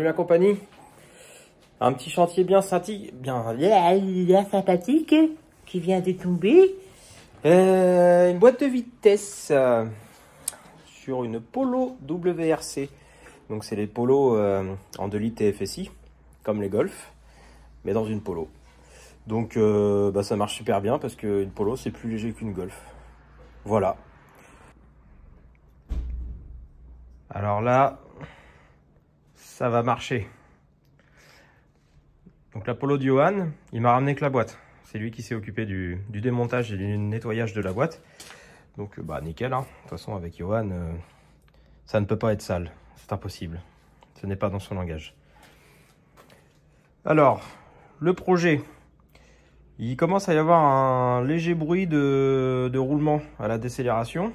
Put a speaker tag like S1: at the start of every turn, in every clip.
S1: la compagnie. Un petit chantier bien sympathique qui vient de tomber. Une boîte de vitesse sur une Polo WRC. Donc c'est les polos en 2 litres TFSI, comme les Golf, mais dans une Polo. Donc ça marche super bien parce qu'une Polo c'est plus léger qu'une Golf. Voilà. Alors là, ça va marcher. Donc la Polo de Johan, il m'a ramené que la boîte. C'est lui qui s'est occupé du démontage et du nettoyage de la boîte. Donc nickel, hein. De toute façon avec Johan, ça ne peut pas être sale. C'est impossible. Ce n'est pas dans son langage. Alors, le projet. Il commence à y avoir un léger bruit de roulement à la décélération.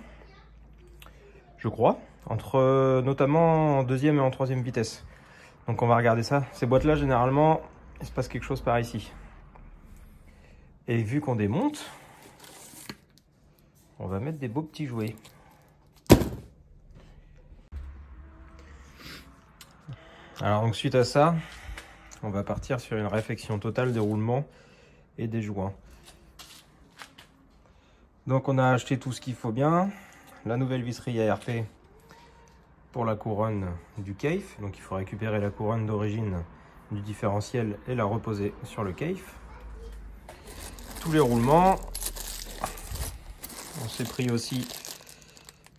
S1: Je crois. Entre notamment en 2e et en 3e vitesse. Donc on va regarder ça. Ces boîtes-là, généralement, il se passe quelque chose par ici. Et vu qu'on démonte, on va mettre des beaux petits jouets. Alors donc suite à ça, on va partir sur une réfection totale des roulements et des joints. Donc on a acheté tout ce qu'il faut bien. La nouvelle visserie ARP pour la couronne du cave. Donc il faut récupérer la couronne d'origine du différentiel et la reposer sur le cave. Tous les roulements. On s'est pris aussi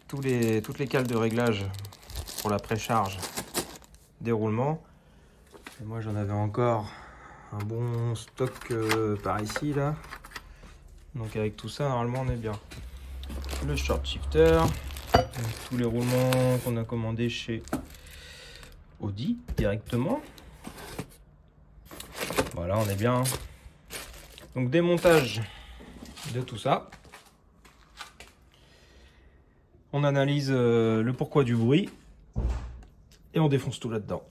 S1: toutes les cales de réglage pour la précharge des roulements. Et moi j'en avais encore un bon stock par ici là. Donc avec tout ça normalement on est bien. Le short shifter. Tous les roulements qu'on a commandés chez Audi directement. Voilà, on est bien. Donc démontage de tout ça. On analyse le pourquoi du bruit et on défonce tout là-dedans.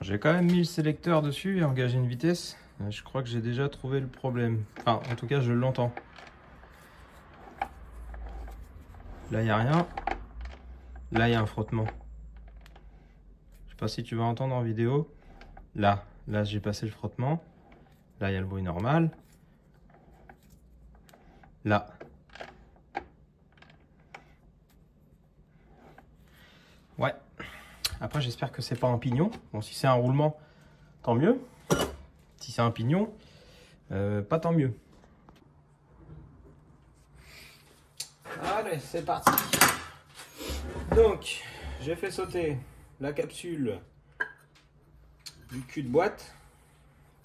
S1: J'ai quand même mis le sélecteur dessus et engagé une vitesse. Je crois que j'ai déjà trouvé le problème. Enfin, en tout cas, je l'entends. Là, il n'y a rien. Là, il y a un frottement. Je sais pas si tu vas entendre en vidéo. Là j'ai passé le frottement. Là, il y a le bruit normal. Là. Ouais. Après, j'espère que c'est pas un pignon. Bon, si c'est un roulement, tant mieux. Si c'est un pignon, pas tant mieux. Allez, c'est parti. Donc, j'ai fait sauter la capsule du cul de boîte.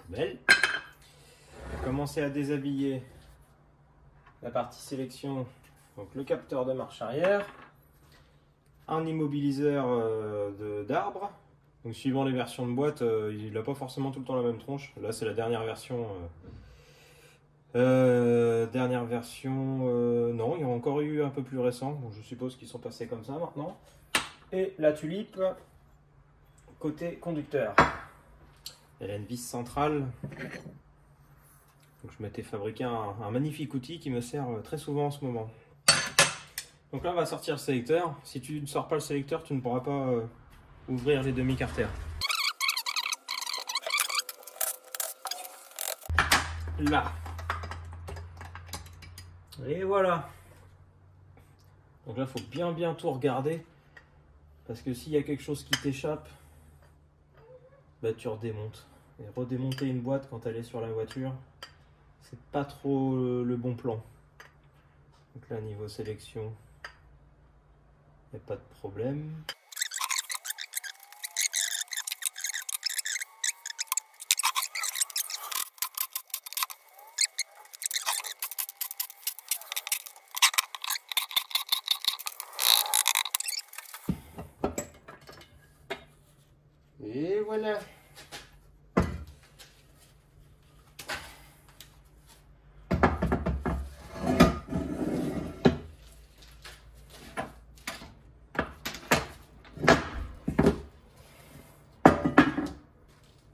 S1: Belle. J'ai commencé à déshabiller la partie sélection. Donc, le capteur de marche arrière. Un immobiliseur d'arbre. Donc, suivant les versions de boîte, il n'a pas forcément tout le temps la même tronche. Là, c'est la dernière version. Non, il y a encore eu un peu plus récent, donc je suppose qu'ils sont passés comme ça maintenant. Et la tulipe côté conducteur. Elle a une vis centrale. Donc je m'étais fabriqué un magnifique outil qui me sert très souvent en ce moment. Donc là on va sortir le sélecteur. Si tu ne sors pas le sélecteur, tu ne pourras pas ouvrir les demi-carters. Là. Et voilà. Donc là, il faut bien tout regarder. Parce que s'il y a quelque chose qui t'échappe, bah, tu redémontes. Et redémonter une boîte quand elle est sur la voiture, c'est pas trop le bon plan. Donc là, niveau sélection, il n'y a pas de problème. Et voilà.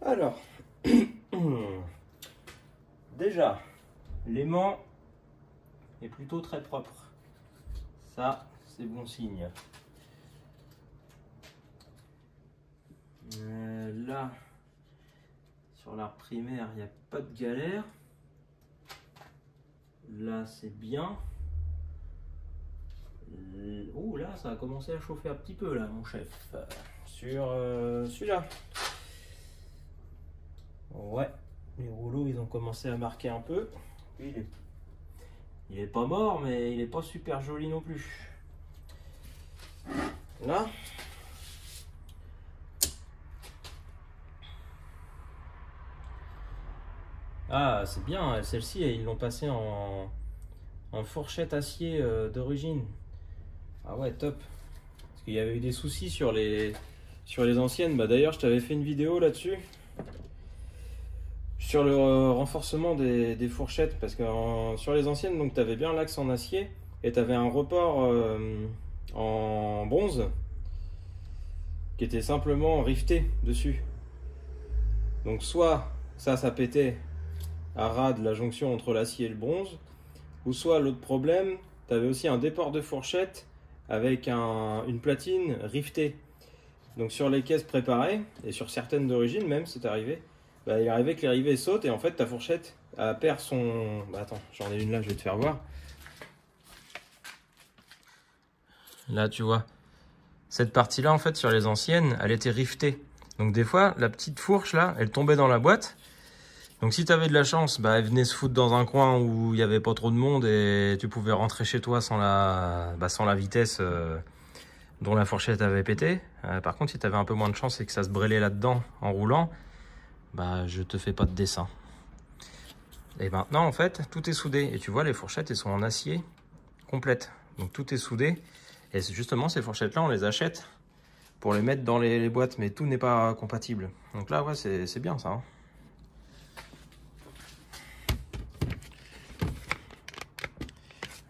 S1: Alors, déjà, l'aimant est plutôt très propre. Ça, c'est bon signe. Là, sur l'arbre primaire, il n'y a pas de galère. Là, c'est bien. Oh, là, ça a commencé à chauffer un petit peu, là, mon chef. Sur celui-là. Ouais, les rouleaux, ils ont commencé à marquer un peu. Il est pas mort, mais il est pas super joli non plus. Là. Ah, c'est bien, celle-ci, ils l'ont passée en fourchette acier d'origine. Ah ouais, top. Parce qu'il y avait eu des soucis sur les anciennes. Bah, d'ailleurs, je t'avais fait une vidéo là-dessus. Sur le renforcement des fourchettes. Parce que sur les anciennes, tu avais bien l'axe en acier. Et tu avais un report en bronze. Qui était simplement rifté dessus. Donc soit ça pétait à ras de la jonction entre l'acier et le bronze, ou soit l'autre problème, tu avais aussi un déport de fourchette avec une platine rivetée. Donc sur les caisses préparées, et sur certaines d'origine même, c'est arrivé, bah, il arrivait que les rivets sautent et en fait ta fourchette perd son... Bah, attends, j'en ai une là, je vais te faire voir. Là tu vois, cette partie-là en fait sur les anciennes, elle était rivetée. Donc des fois, la petite fourche là, elle tombait dans la boîte. Donc si tu avais de la chance, bah, elle venait se foutre dans un coin où il n'y avait pas trop de monde et tu pouvais rentrer chez toi sans la vitesse dont la fourchette avait pété. Par contre, si tu avais un peu moins de chance et que ça se brûlait là-dedans en roulant, bah, je te fais pas de dessin. Et maintenant, en fait, tout est soudé. Et tu vois, les fourchettes, elles sont en acier complète. Donc tout est soudé. Et justement, ces fourchettes-là, on les achète pour les mettre dans les boîtes. Mais tout n'est pas compatible. Donc là, ouais, c'est bien ça. Hein.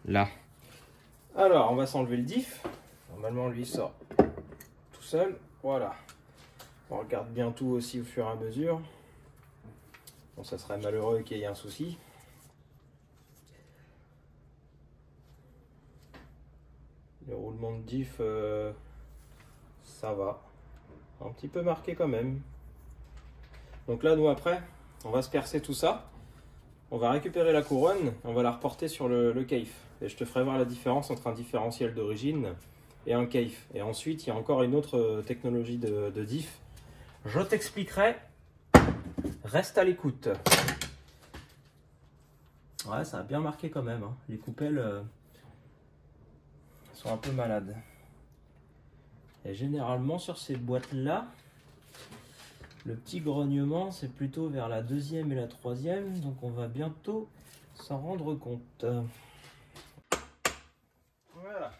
S1: Là. Alors, on va s'enlever le diff. Normalement, lui, il sort tout seul. Voilà. On regarde bien tout aussi au fur et à mesure. Bon, ça serait malheureux qu'il y ait un souci. Le roulement de diff, ça va. Un petit peu marqué quand même. Donc là, nous, après, on va se percer tout ça. On va récupérer la couronne. On va la reporter sur le cave. Et je te ferai voir la différence entre un différentiel d'origine et un cave. Et ensuite, il y a encore une autre technologie de diff. Je t'expliquerai. Reste à l'écoute. Ouais, ça a bien marqué quand même. Hein. Les coupelles sont un peu malades. Et généralement, sur ces boîtes-là, le petit grognement, c'est plutôt vers la deuxième et la troisième. Donc, on va bientôt s'en rendre compte. Voilà.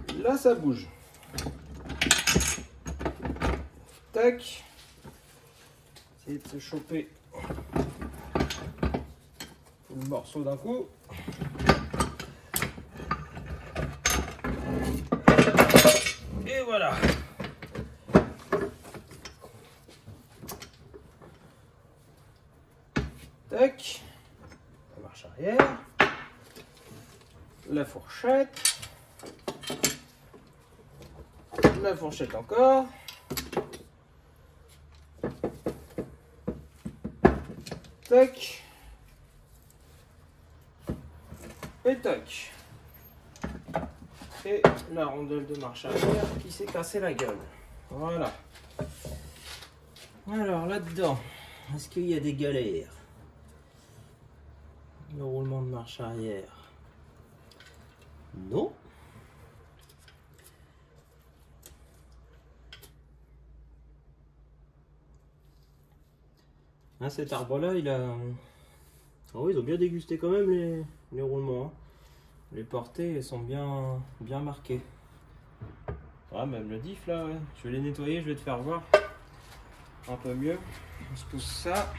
S1: Et là, ça bouge. Tac. Essayer de se choper le morceau d'un coup. Et voilà. Tac. La marche arrière. La fourchette. La fourchette encore. Tac. Et tac. Et la rondelle de marche arrière qui s'est cassée la gueule. Voilà. Alors là-dedans, est-ce qu'il y a des galères? Le roulement de marche arrière. Non. Ah, cet arbre-là, il a... Ah oui, ils ont bien dégusté quand même les roulements. Hein. Les portées sont bien marquées. Ah, même le diff là, ouais. Je vais les nettoyer, je vais te faire voir un peu mieux. On se pousse ça.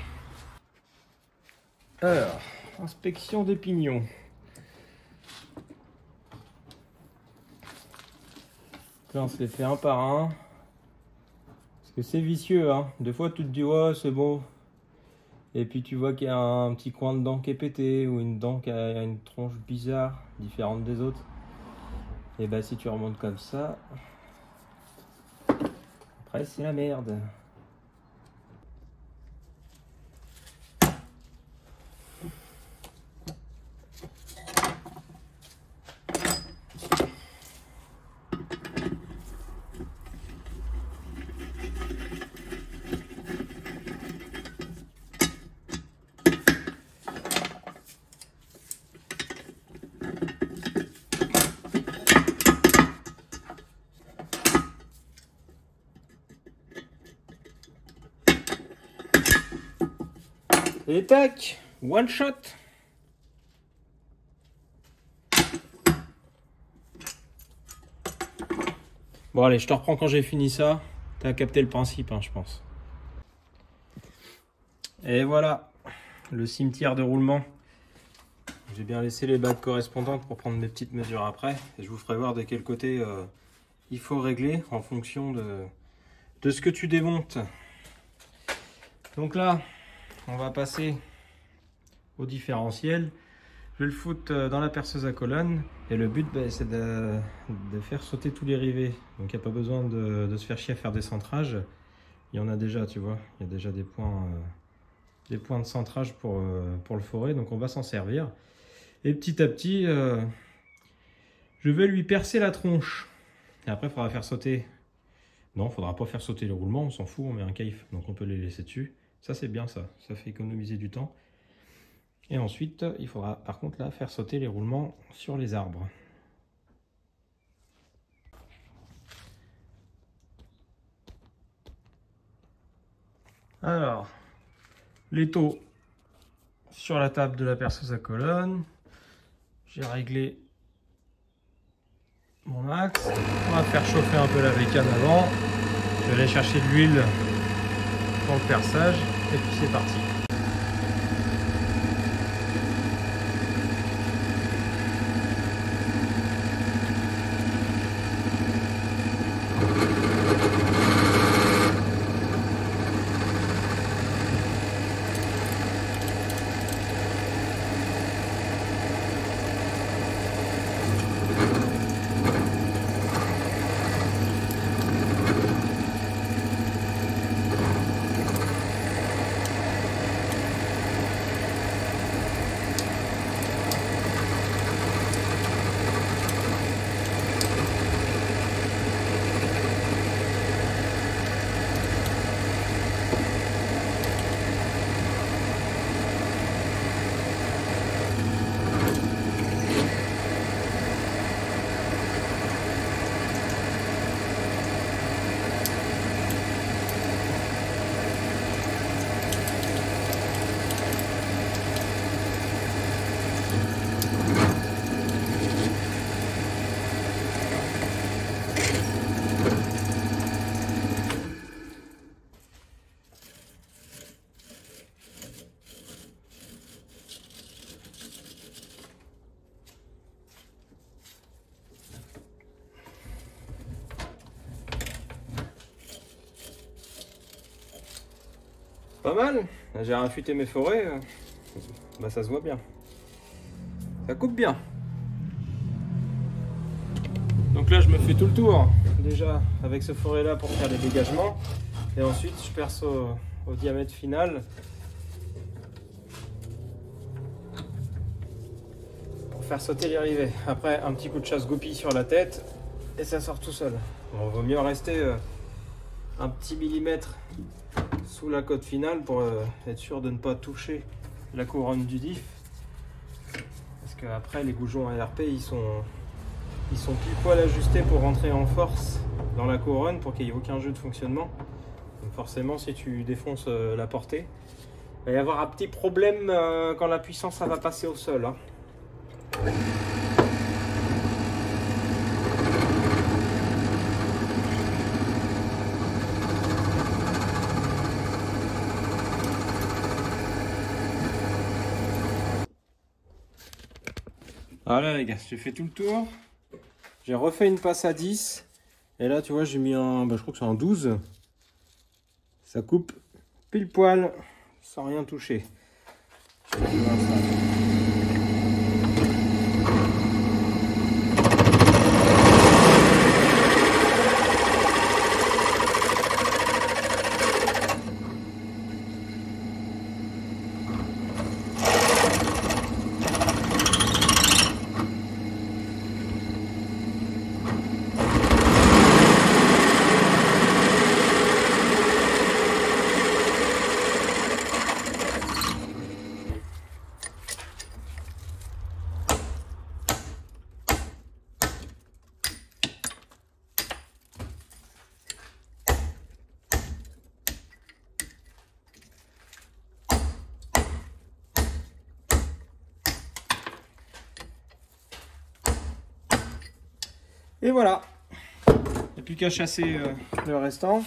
S1: Alors, inspection des pignons. Là, on se les fait un par un. Parce que c'est vicieux, hein. Des fois, tu te dis, ouais, c'est bon. Et puis tu vois qu'il y a un petit coin de dent qui est pété ou une dent qui a une tronche bizarre, différente des autres. Et bah si tu remontes comme ça, après c'est la merde. Et tac, one shot. Bon allez, je te reprends quand j'ai fini ça. T'as capté le principe, hein, je pense. Et voilà, le cimetière de roulement. J'ai bien laissé les bagues correspondantes pour prendre mes petites mesures après. Et je vous ferai voir de quel côté il faut régler en fonction de ce que tu démontes. Donc là, on va passer au différentiel. Je vais le foutre dans la perceuse à colonne. Et le but, c'est de faire sauter tous les rivets. Donc il n'y a pas besoin de se faire chier à faire des centrages. Il y en a déjà, tu vois. Il y a déjà des points de centrage pour le forer. Donc on va s'en servir. Et petit à petit, je vais lui percer la tronche. Et après, il faudra faire sauter. Non, il ne faudra pas faire sauter le roulement. On s'en fout, on met un caïf. Donc on peut les laisser dessus. Ça, c'est bien ça. Ça fait économiser du temps. Et ensuite, il faudra par contre là faire sauter les roulements sur les arbres. Alors, l'étau sur la table de la perceuse à colonne. J'ai réglé mon axe. On va faire chauffer un peu la bécane avant. Je vais aller chercher de l'huile pour le perçage. Et puis c'est parti. Pas mal, j'ai affûté mes forêts, bah ça se voit bien. Ça coupe bien. Donc là je me fais tout le tour, déjà avec ce forêt là pour faire les dégagements. Et ensuite je perce au diamètre final. Pour faire sauter les rivets. Après un petit coup de chasse-goupille sur la tête et ça sort tout seul. Bon, vaut mieux rester un petit millimètre sous la cote finale pour être sûr de ne pas toucher la couronne du diff, parce qu'après les goujons ARP ils sont pile poil ajustés pour rentrer en force dans la couronne pour qu'il n'y ait aucun jeu de fonctionnement. Donc forcément si tu défonces la portée, il va y avoir un petit problème quand la puissance ça va passer au sol, hein. Voilà les gars, j'ai fait tout le tour. J'ai refait une passe à 10. Et là tu vois j'ai mis un, je crois que c'est un 12. Ça coupe pile poil sans rien toucher. Et voilà, il n'y a plus qu'à chasser le restant.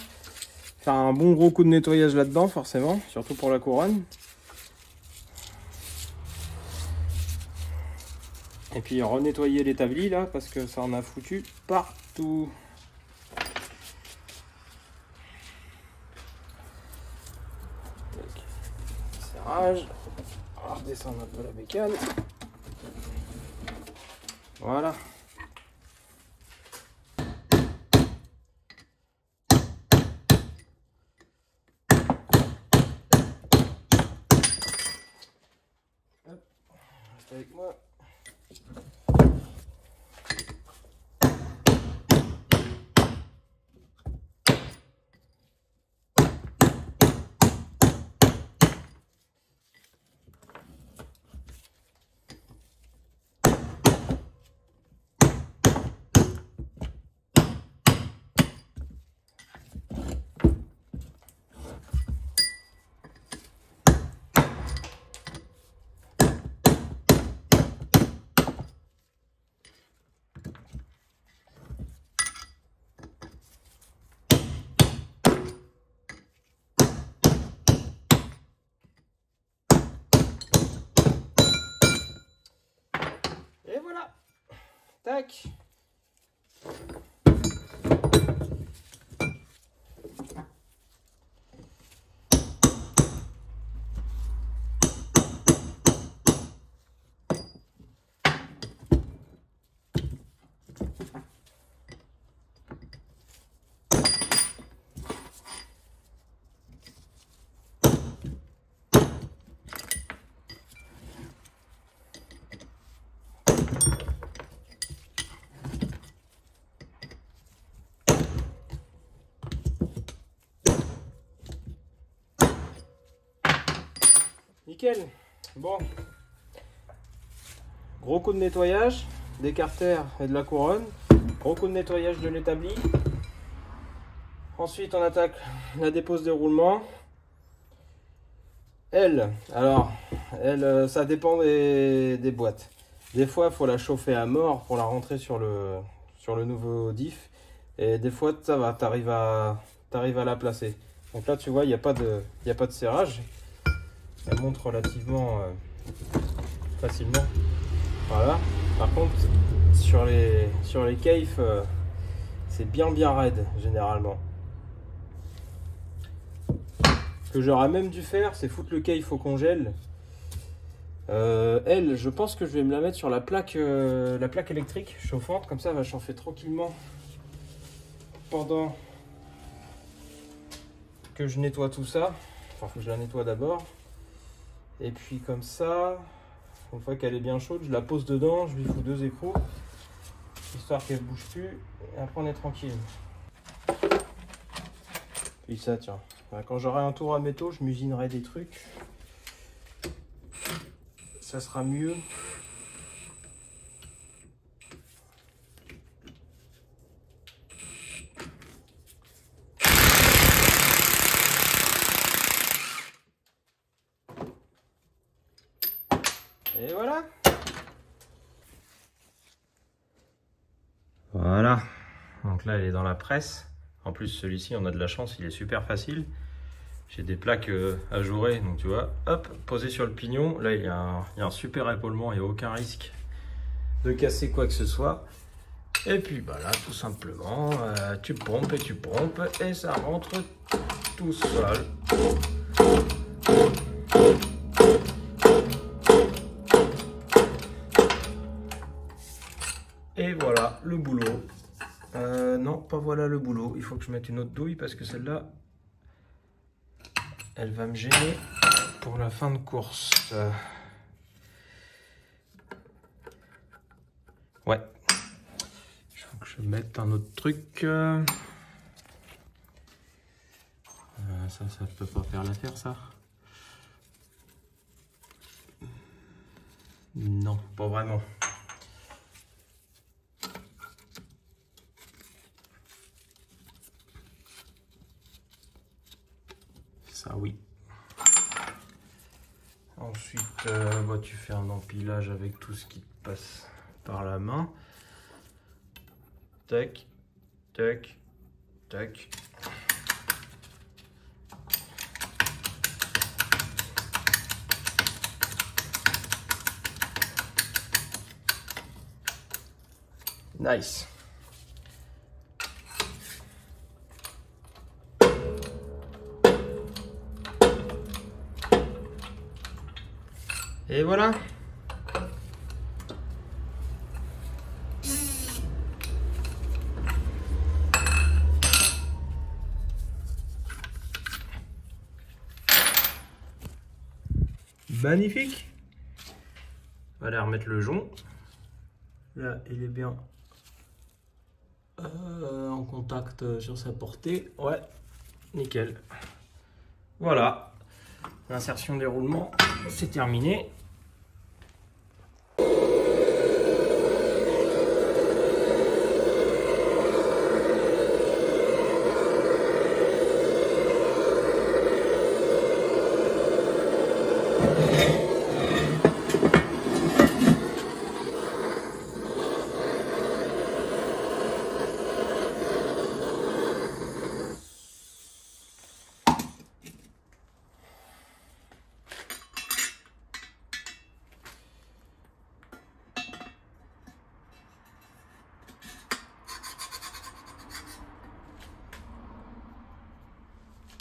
S1: Faire un bon gros coup de nettoyage là-dedans, forcément, surtout pour la couronne. Et puis renettoyer l'établi là, parce que ça en a foutu partout. Serrage. On va redescendre un peu la bécane. Voilà. Reste avec moi. Et voilà. Tac. Nickel. Bon. Gros coup de nettoyage des carters et de la couronne. Gros coup de nettoyage de l'établi. Ensuite, on attaque la dépose déroulement. Elle, ça dépend des boîtes. Des fois, il faut la chauffer à mort pour la rentrer sur le nouveau diff. Et des fois, ça va, tu arrives à la placer. Donc là, tu vois, il n'y a pas de serrage. Elle monte relativement facilement. Voilà. Par contre, sur les keifs, c'est bien raide généralement. Ce que j'aurais même dû faire, c'est foutre le keif au congèle. Elle, je pense que je vais me la mettre sur la plaque électrique chauffante, comme ça elle va chauffer tranquillement pendant que je nettoie tout ça. Enfin, faut que je la nettoie d'abord. Et puis comme ça, une fois qu'elle est bien chaude, je la pose dedans, je lui fous 2 écrous, histoire qu'elle ne bouge plus, et après on est tranquille. Puis ça, tiens, quand j'aurai un tour à métaux, je m'usinerai des trucs. Ça sera mieux. Et voilà. Voilà. Donc là, elle est dans la presse. En plus, celui-ci, on a de la chance, il est super facile. J'ai des plaques ajourées, donc tu vois, hop, posé sur le pignon. Là, il y a un super épaulement, il n'y a aucun risque de casser quoi que ce soit. Et puis, bah là, tout simplement, tu pompes et ça rentre tout seul. hop, voilà le boulot. Il faut que je mette une autre douille parce que celle-là, elle va me gêner pour la fin de course. Ouais. Il faut que je mette un autre truc. Ça peut pas faire l'affaire, ça. Non, pas vraiment. Ça, oui. Ensuite, bah, tu fais un empilage avec tout ce qui te passe par la main. Tac, tac, tac. Nice. Et voilà. Magnifique. On va aller remettre le jonc. Là, il est bien en contact sur sa portée. Ouais, nickel. Voilà. L'insertion déroulement, c'est terminé.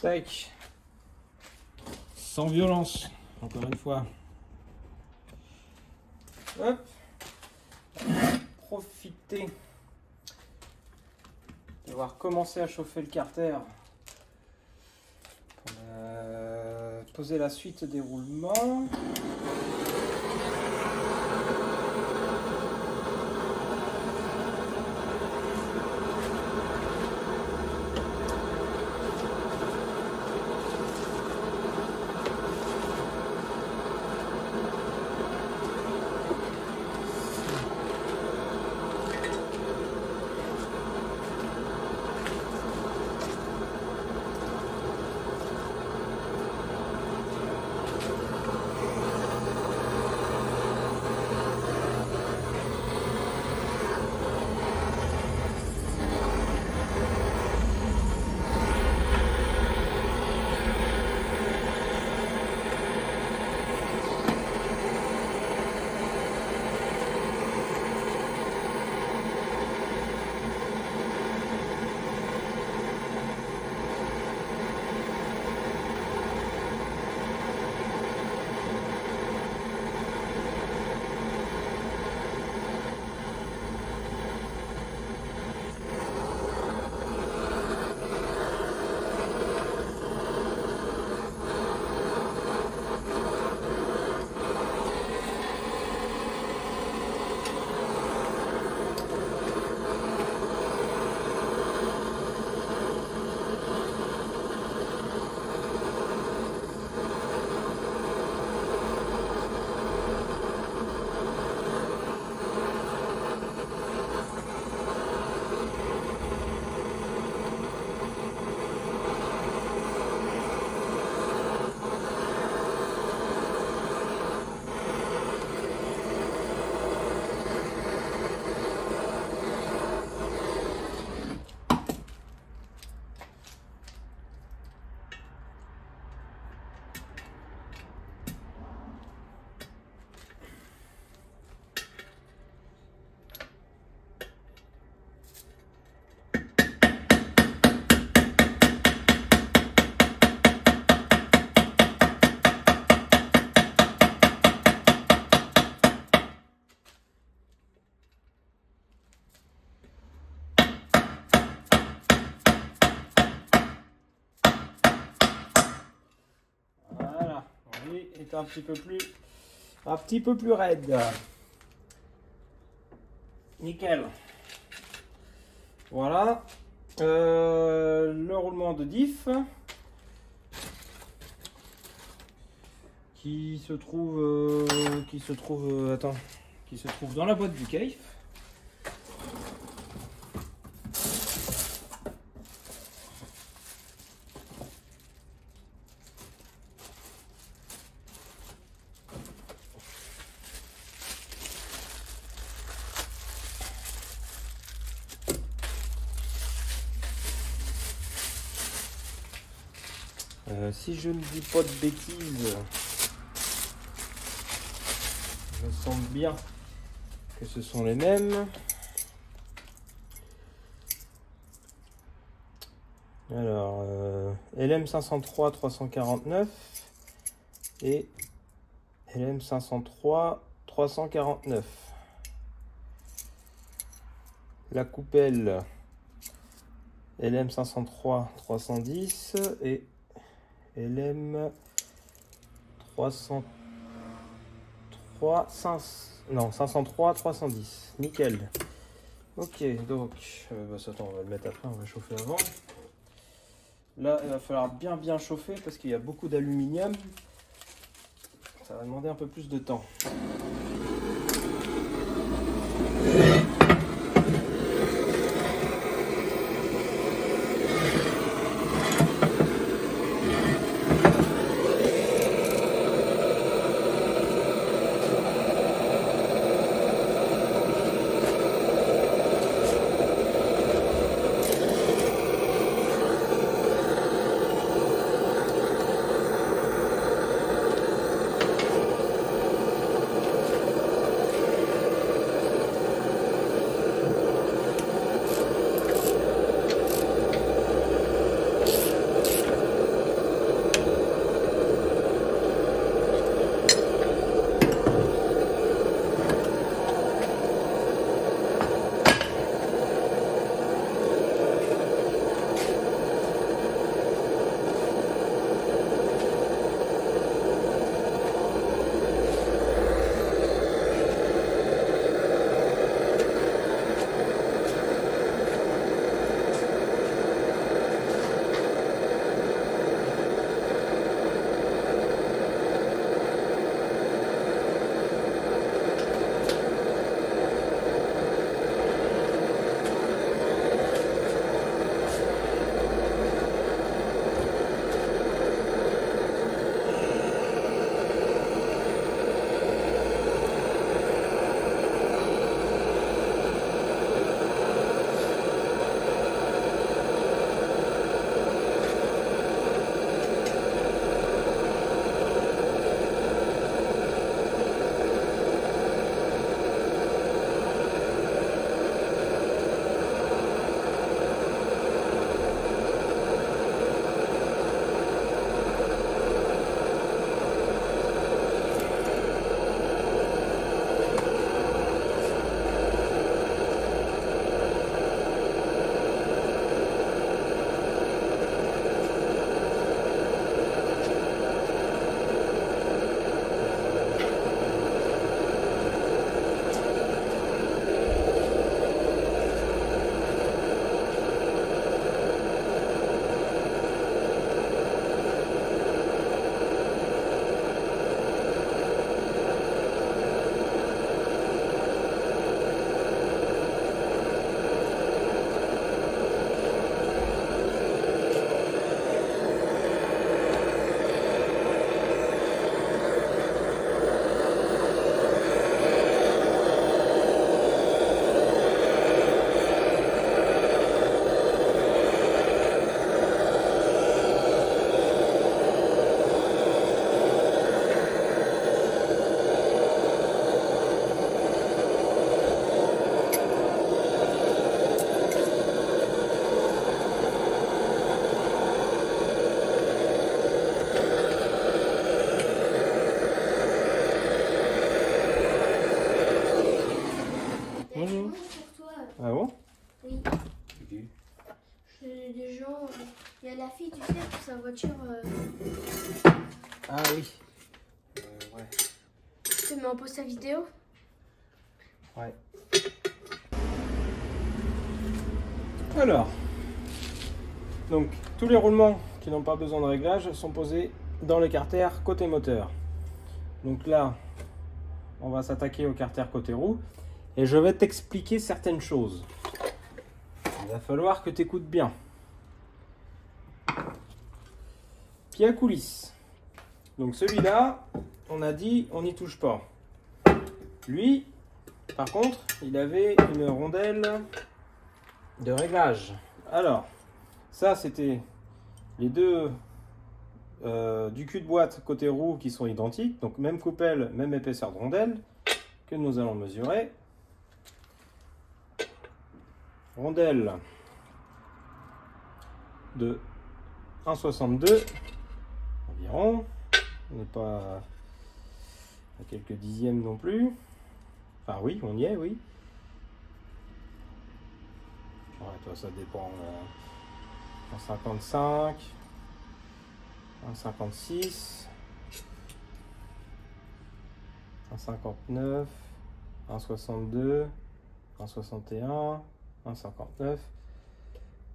S1: Tac. Sans violence, encore une fois. Hop. Profiter de voir commencer à chauffer le carter. Pour poser la suite des roulements. est un petit peu plus raide. Nickel. Voilà. Le roulement de diff qui se trouve dans la boîte du Kayf. Si je ne dis pas de bêtises, il me semble bien que ce sont les mêmes. Alors, LM 503 349 et LM 503 349. La coupelle LM 503 310 et LM 503 310. Nickel. Ok, donc attends, on va le mettre après, on va chauffer avant. Là, il va falloir bien chauffer parce qu'il y a beaucoup d'aluminium. Ça va demander un peu plus de temps. Ah bon?
S2: Oui.
S1: Okay.
S2: Des gens. Il y a la fille, tu sais, pour sa voiture.
S1: Ah oui.
S2: te mets en pause ta vidéo.
S1: Ouais. Alors, donc tous les roulements qui n'ont pas besoin de réglage sont posés dans le carter côté moteur. Donc là, on va s'attaquer au carter côté roue et je vais t'expliquer certaines choses. Il va falloir que tu écoutes bien. Pied à coulisse. Donc celui-là, on a dit on n'y touche pas. Lui, par contre, il avait une rondelle de réglage. Alors, ça c'était les deux du cul de boîte côté roue qui sont identiques. Donc même coupelle, même épaisseur de rondelle que nous allons mesurer. Rondelle de 1,62 environ. On n'est pas à quelques dixièmes non plus. Enfin oui, on y est, oui. Ouais, toi, ça dépend. 1,55, 1,56, 1,59, 1,62, 1,61, 1,59.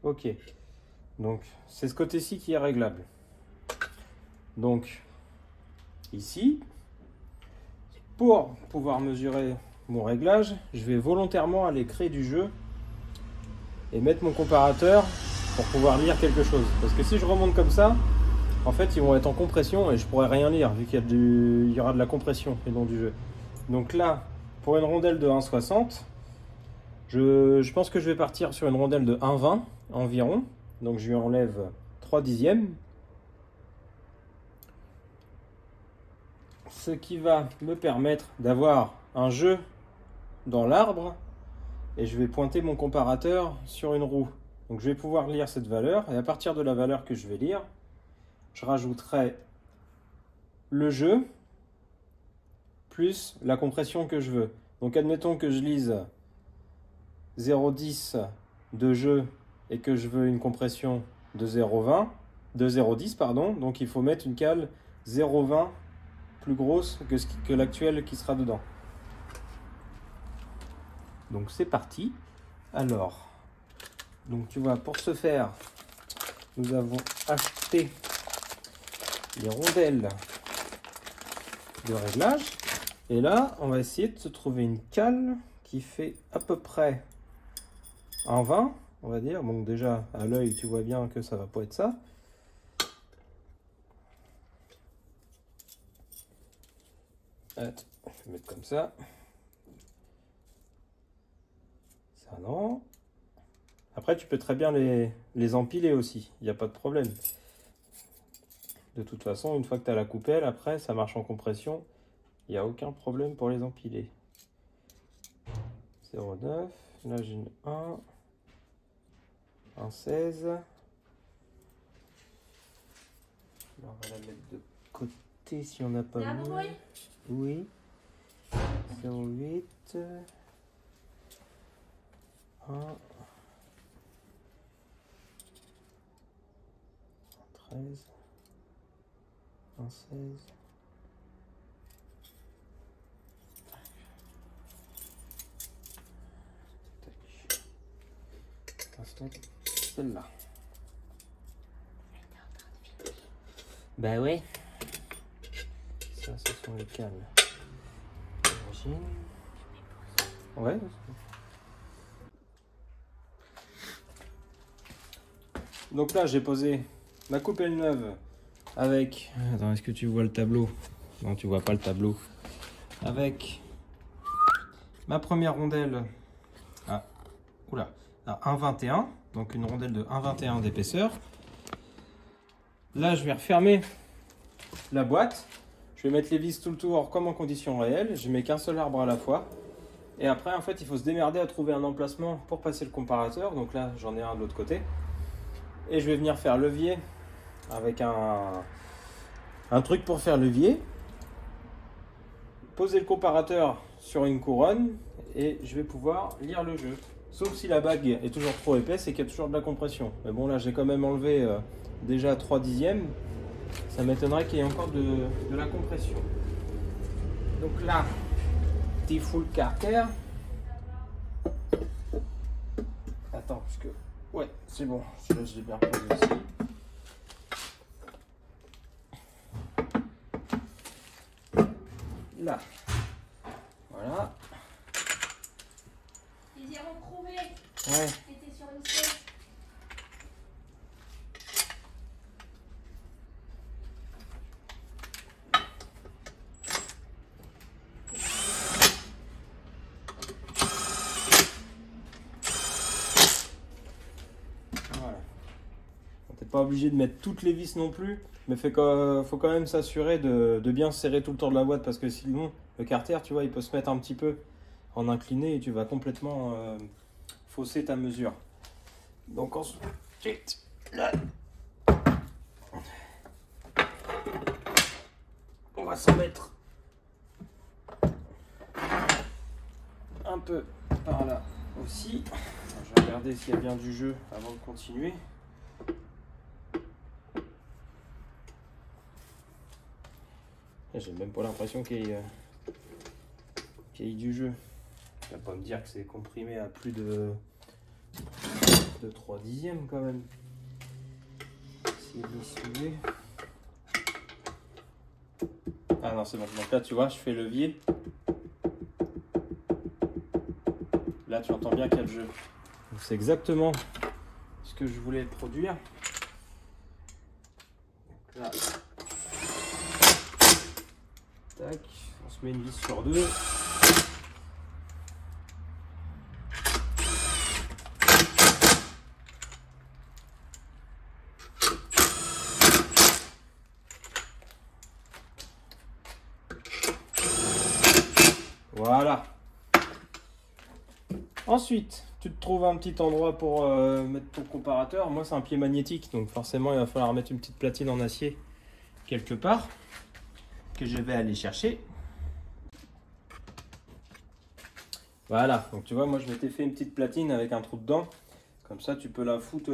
S1: Ok. Donc, c'est ce côté-ci qui est réglable. Donc, ici, pour pouvoir mesurer mon réglage, je vais volontairement aller créer du jeu et mettre mon comparateur pour pouvoir lire quelque chose. Parce que si je remonte comme ça, en fait, ils vont être en compression et je pourrais rien lire vu qu'il y aura de la compression et non du jeu. Donc là, pour une rondelle de 1,60, je pense que je vais partir sur une rondelle de 1,20 environ. Donc je lui enlève 3 dixièmes. Ce qui va me permettre d'avoir un jeu dans l'arbre. Et je vais pointer mon comparateur sur une roue. Donc je vais pouvoir lire cette valeur. Et à partir de la valeur que je vais lire, je rajouterai le jeu plus la compression que je veux. Donc admettons que je lise 0,10 de jeu et que je veux une compression de 0,10 pardon. Donc il faut mettre une cale 0,20 plus grosse que l'actuelle qui sera dedans. Donc c'est parti. Alors, donc tu vois, pour ce faire, nous avons acheté les rondelles de réglage. Et là, on va essayer de se trouver une cale qui fait à peu près 1,20, on va dire. Bon, déjà, à l'œil, tu vois bien que ça va pas être ça. Attends, je vais mettre comme ça. Ça, non. Après, tu peux très bien les empiler aussi. Il n'y a pas de problème. De toute façon, une fois que tu as la coupelle, après, ça marche en compression. Il n'y a aucun problème pour les empiler. 0,9. Là, j'ai une 1. 1,16. Là, on va la mettre de côté si on n'a pas mieux. Oui. 0,8. 1. 13. 1,16. Celle-là. Bah ouais. Ça, ce sont les cales d'origine. Ouais. Donc là, j'ai posé ma coupelle neuve avec... Attends, est-ce que tu vois le tableau? Non, tu vois pas le tableau. Avec ma première rondelle à, oula, à 1,21. Donc une rondelle de 1,21 d'épaisseur. Là, je vais refermer la boîte. Je vais mettre les vis tout le tour comme en conditions réelles. Je mets qu'un seul arbre à la fois. Et après, en fait, il faut se démerder à trouver un emplacement pour passer le comparateur. Donc là, j'en ai un de l'autre côté. Et je vais venir faire levier avec un truc pour faire levier. Poser le comparateur sur une couronne et je vais pouvoir lire le jeu. Sauf si la bague est toujours trop épaisse et qu'il y a toujours de la compression. Mais bon, là, j'ai quand même enlevé déjà 3 dixièmes. Ça m'étonnerait qu'il y ait encore de la compression. Donc là, petit full carter. Attends, parce que... Ouais, c'est bon. Je l'ai bien posé ici. Là. Voilà.
S2: Ils y ont trouvé.
S1: Ouais.
S2: C'était sur une chaise.
S1: Voilà. T'es pas obligé de mettre toutes les vis non plus, mais faut quand même s'assurer de bien serrer tout le tour de la boîte parce que sinon le carter, tu vois, il peut se mettre un petit peu en incliné et tu vas complètement fausser ta mesure. Donc ensuite, là, on va s'en mettre un peu par là aussi. Je vais regarder s'il y a bien du jeu avant de continuer. J'ai même pas l'impression qu'il y ait du jeu. Tu vas pas me dire que c'est comprimé à plus de 3 dixièmes quand même. Si vous suivez. Ah non, c'est bon. Donc là, tu vois, je fais levier. Là, tu entends bien qu'il y a le jeu. C'est exactement ce que je voulais produire. Là. Tac, on se met une vis sur deux. Voilà. Ensuite, tu te trouves un petit endroit pour mettre ton comparateur. Moi, c'est un pied magnétique, donc forcément, il va falloir mettre une petite platine en acier quelque part que je vais aller chercher. Voilà, donc tu vois, moi je m'étais fait une petite platine avec un trou dedans. Comme ça, tu peux la foutre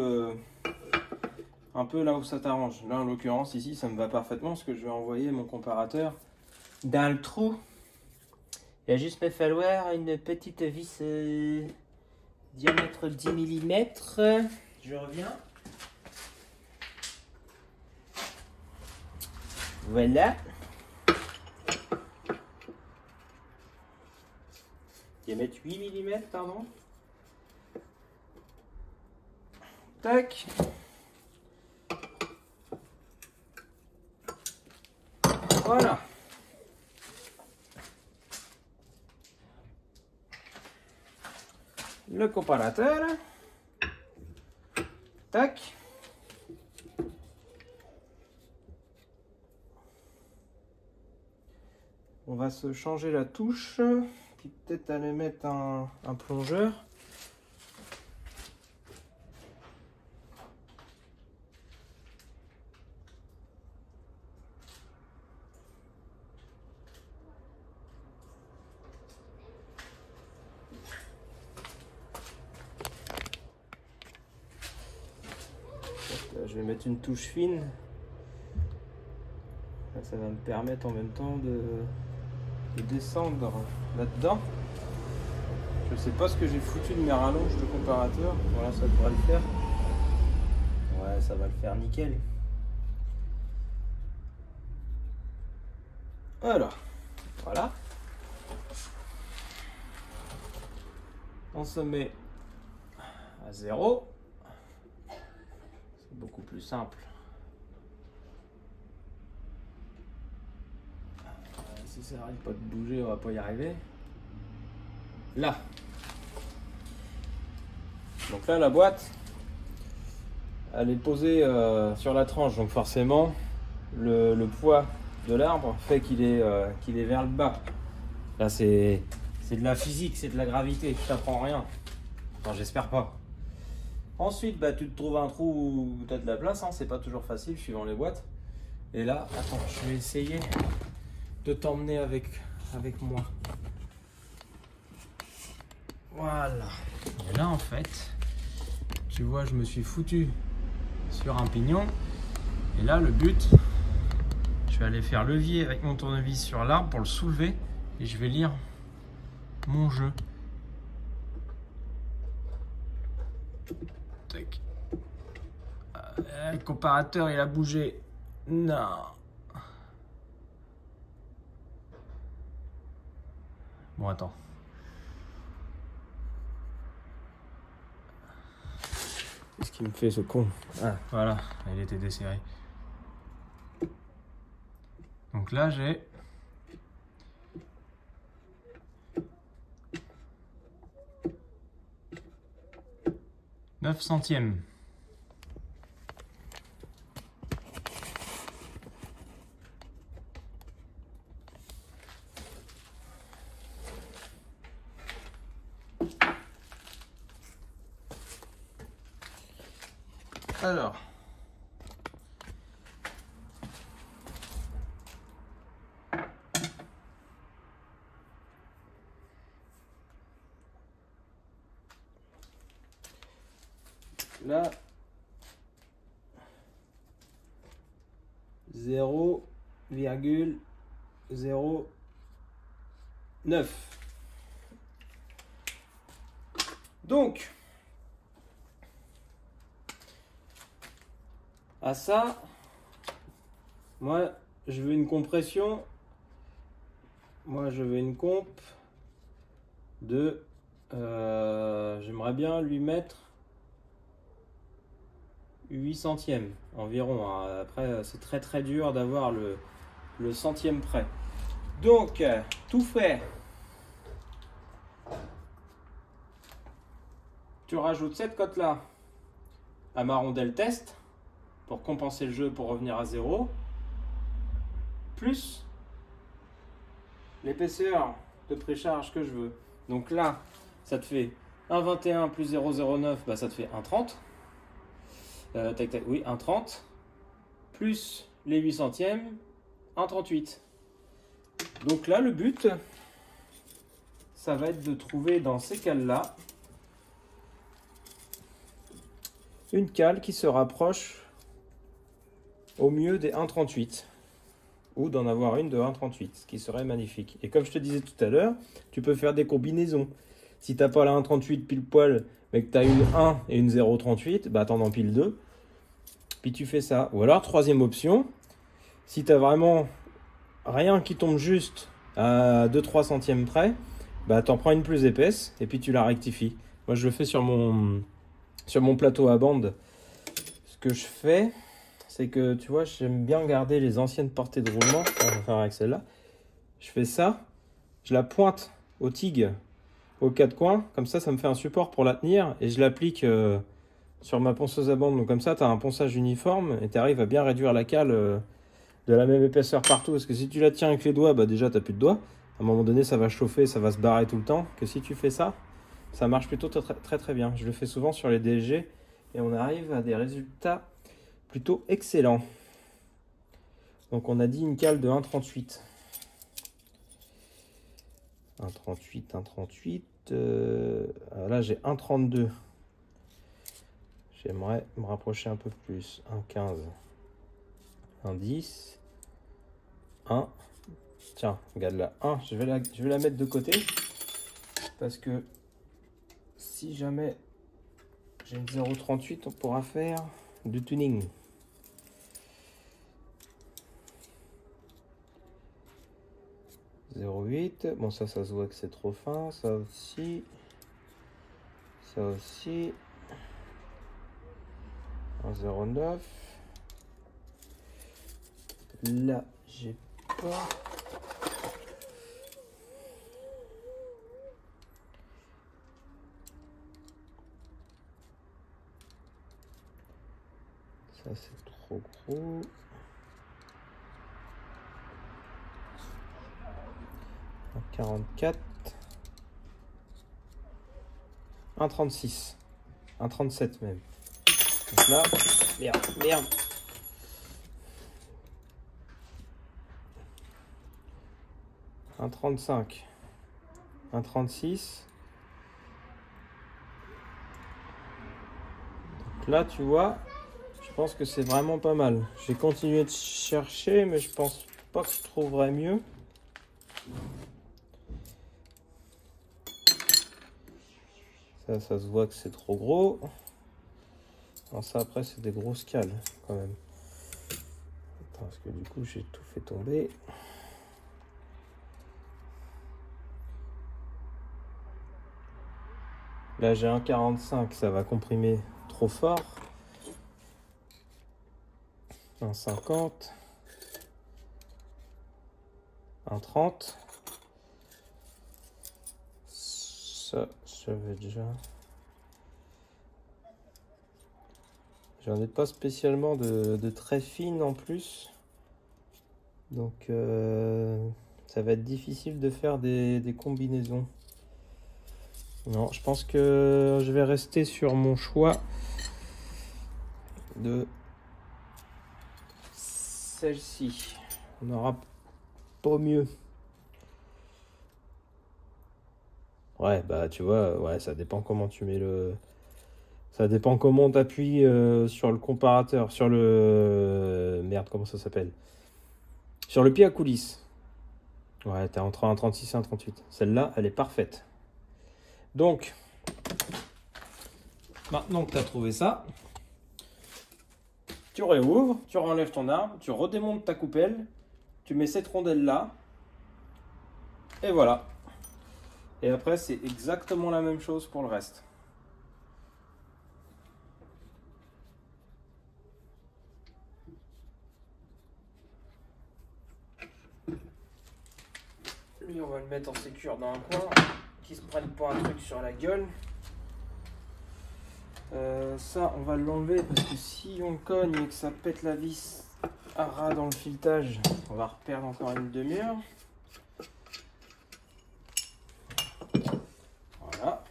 S1: un peu là où ça t'arrange. Là, en l'occurrence, ici, ça me va parfaitement parce que je vais envoyer mon comparateur dans le trou. Il va juste me falloir une petite vis diamètre 10 mm. Je reviens. Voilà. Diamètre 8 mm, pardon. Tac. Voilà. Le comparateur. Tac. On va se changer la touche. Puis peut-être aller mettre un plongeur. Je vais mettre une touche fine. Là, ça va me permettre en même temps de descendre là-dedans. Je sais pas ce que j'ai foutu de mes rallonges de comparateur. Voilà, ça devrait le faire. Ouais, ça va le faire nickel. Alors, voilà. On se met à 0. C'est beaucoup plus simple. Si ça n'arrête pas de bouger, on va pas y arriver. Là. Donc là, la boîte, elle est posée sur la tranche. Donc forcément, le poids de l'arbre fait qu'il est vers le bas. Là, c'est de la physique, c'est de la gravité. Je t'apprends rien. Enfin, j'espère pas. Ensuite, bah, tu te trouves un trou où tu as de la place. Hein. C'est pas toujours facile suivant les boîtes. Et là, attends, je vais essayer de t'emmener avec moi. Voilà. Et là, en fait, tu vois, je me suis foutu sur un pignon. Et là, le but, je vais aller faire levier avec mon tournevis sur l'arbre pour le soulever et je vais lire mon jeu. Tac. Le comparateur il a bougé. Non. Bon, attends. Qu'est-ce qu'il me fait ce con? Ah, voilà, il était desserré. Donc là, j'ai 9 centièmes. Alors, là, 0,09. Donc, à ça, moi, je veux une compression. Moi, je veux une comp de... j'aimerais bien lui mettre 8 centièmes environ. Hein. Après, c'est très dur d'avoir le centième près. Donc, tout fait. Tu rajoutes cette cote-là à ma rondelle test pour compenser le jeu pour revenir à 0, plus l'épaisseur de précharge que je veux. Donc là, ça te fait 1,21 plus 0,09, bah ça te fait 1,30. Oui, 1,30. Plus les 8 centièmes, 1,38. Donc là, le but, ça va être de trouver dans ces cales-là une cale qui se rapproche au mieux des 1,38 ou d'en avoir une de 1,38, ce qui serait magnifique. Et comme je te disais tout à l'heure, tu peux faire des combinaisons. Si tu n'as pas la 1,38 pile poil, mais que tu as une 1 et une 0,38, bah t'en empiles 2. Puis tu fais ça. Ou alors, troisième option, si tu n'as vraiment rien qui tombe juste à 2-3 centièmes près, bah t'en prends une plus épaisse et puis tu la rectifies. Moi, je le fais sur mon plateau à bande. Ce que je fais, c'est que, tu vois, j'aime bien garder les anciennes portées de roulement. On va faire avec celle-là. Je fais ça, je la pointe au TIG, aux quatre coins. Comme ça me fait un support pour la tenir. Et je l'applique sur ma ponceuse à bande. Donc comme ça, tu as un ponçage uniforme et tu arrives à bien réduire la cale de la même épaisseur partout. Parce que si tu la tiens avec les doigts, bah déjà, tu n'as plus de doigts. À un moment donné, ça va chauffer, ça va se barrer tout le temps. Que si tu fais ça, ça marche plutôt très bien. Je le fais souvent sur les DSG et on arrive à des résultats plutôt excellent. Donc on a dit une cale de 1,38. 1,38. Là j'ai 1,32. J'aimerais me rapprocher un peu plus. 1,15. 1,10. 1. Tiens, regarde là. 1. Je vais la mettre de côté. Parce que si jamais j'ai une 0,38, on pourra faire du tuning. Bon, ça se voit que c'est trop fin. Ça aussi. Ça aussi. 1,09. Là, j'ai pas. Ça, c'est trop gros. 1,44. 1,36. 1,37 même. Donc là, merde. 1,35. 1,36. Donc là, tu vois, je pense que c'est vraiment pas mal. J'ai continué de chercher, mais je pense pas que je trouverais mieux. Ça se voit que c'est trop gros. Alors ça, après, c'est des grosses cales, quand même. Attends, parce que du coup, j'ai tout fait tomber. Là, j'ai un 45, ça va comprimer trop fort. Un 50. Un 30. Ça, j'avais déjà. J'en ai pas spécialement de très fines en plus. Donc, ça va être difficile de faire des combinaisons. Non, je pense que je vais rester sur mon choix de celle-ci. On n'aura pas mieux. Ouais, bah tu vois, ouais, ça dépend comment tu mets le... Ça dépend comment tu appuies sur le comparateur, sur le... Merde, comment ça s'appelle? Sur le pied à coulisses. Ouais, t'es entre un 36 et un 38. Celle-là, elle est parfaite. Donc, maintenant que tu as trouvé ça, tu réouvres, tu renlèves ton arbre, tu redémontes ta coupelle, tu mets cette rondelle-là, et voilà. Et après, c'est exactement la même chose pour le reste. Lui, on va le mettre en sécure dans un coin, qu'il se prenne pas un truc sur la gueule. Ça, on va l'enlever parce que si on le cogne et que ça pète la vis à ras dans le filetage, on va reperdre encore une demi-heure. Voilà.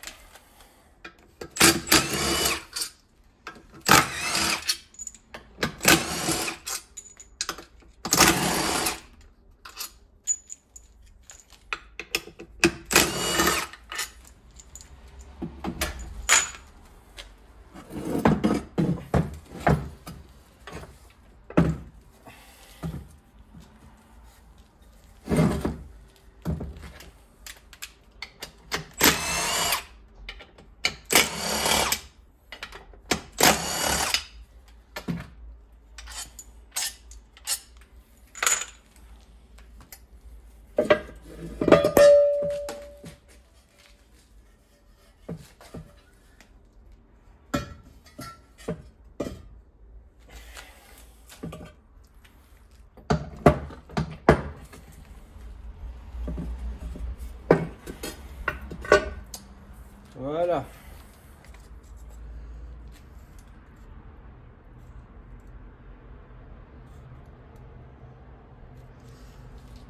S1: Voilà.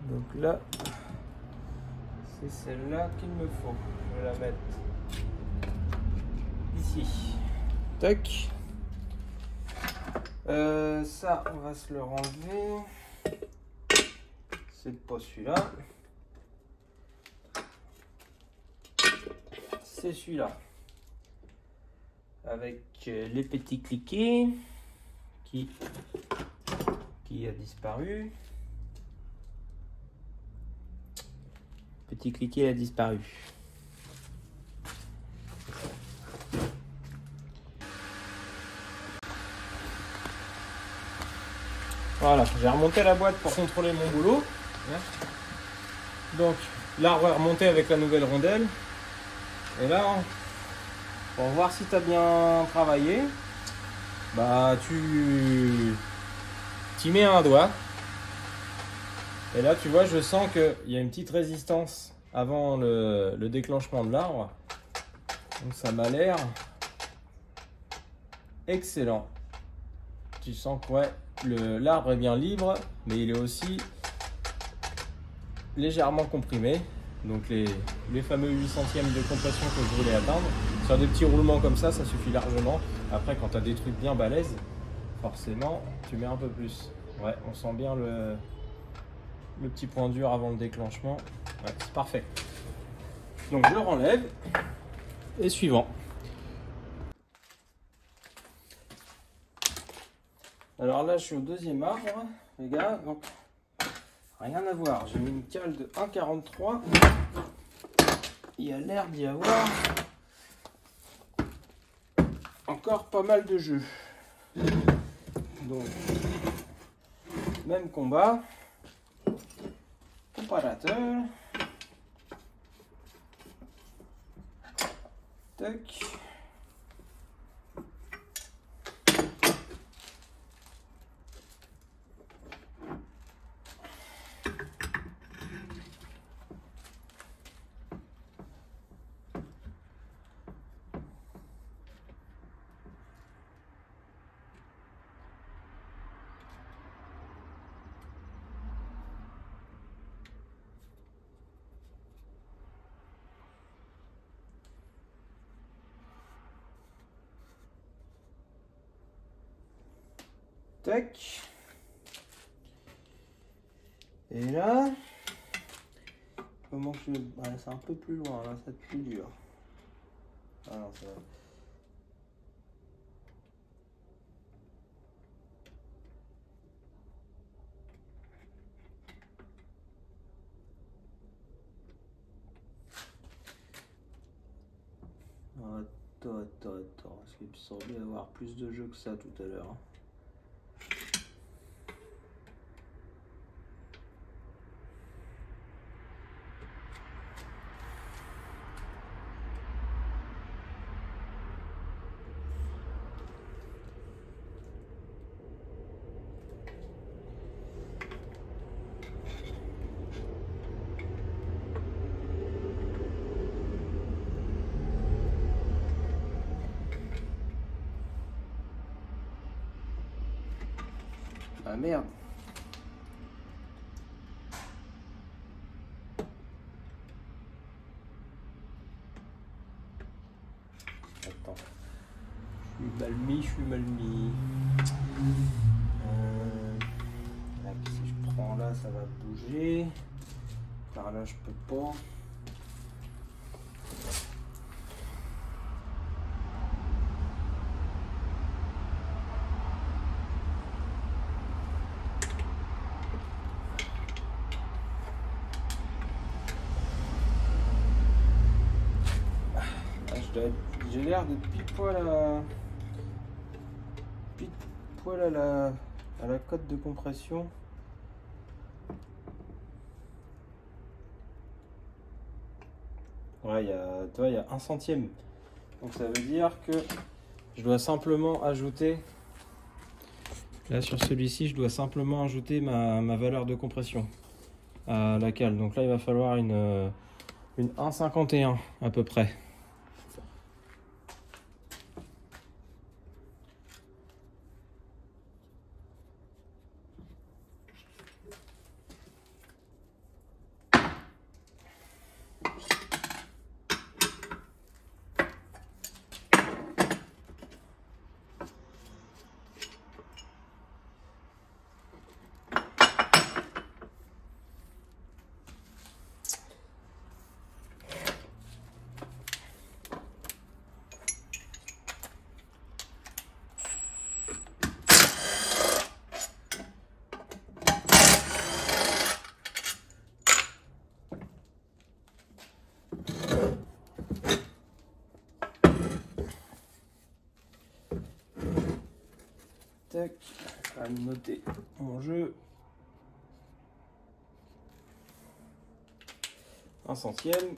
S1: Donc là, c'est celle-là qu'il me faut. Je vais la mettre ici. Tac. Ça, on va se le renlever. C'est pas celui-là. C'est celui-là. Avec les petits cliquets qui a disparu. Petit cliquet a disparu. Voilà, j'ai remonté la boîte pour contrôler mon boulot. Donc, l'arbre est remonté avec la nouvelle rondelle. Et là, pour voir si tu as bien travaillé, bah tu y mets un doigt. Et là, tu vois, je sens qu'il y a une petite résistance avant le déclenchement de l'arbre. Donc ça m'a l'air excellent. Tu sens que ouais, l'arbre est bien libre, mais il est aussi légèrement comprimé. Donc les fameux 8 centièmes de compression que je voulais atteindre. Sur des petits roulements comme ça suffit largement. Après, quand tu as des trucs bien balèzes, forcément, tu mets un peu plus. Ouais, on sent bien le petit point dur avant le déclenchement. Ouais, c'est parfait. Donc je le renlève. Et suivant. Alors là, je suis au deuxième arbre, les gars. Donc, rien à voir. J'ai mis une cale de 1,43. Il y a l'air d'y avoir encore pas mal de jeux. Donc, même combat. Comparateur. Tac. Tac. Et là, comment que je... Ah, c'est un peu plus loin, là, ça va être plus dur. Ah non, ça va. Attends, parce qu'il me semblait avoir plus de jeux que ça tout à l'heure. Ah merde. Attends. Je suis mal mis. Là, si je prends là, ça va bouger. Par là, je peux pas. J'ai l'air d'être pile poil à la cote de compression. Ouais, il y a 1 centième. Donc ça veut dire que je dois simplement ajouter, là sur celui-ci, je dois simplement ajouter ma valeur de compression à la cale. Donc là, il va falloir une 1,51 à peu près. Tac, à noter mon jeu. 1 centième.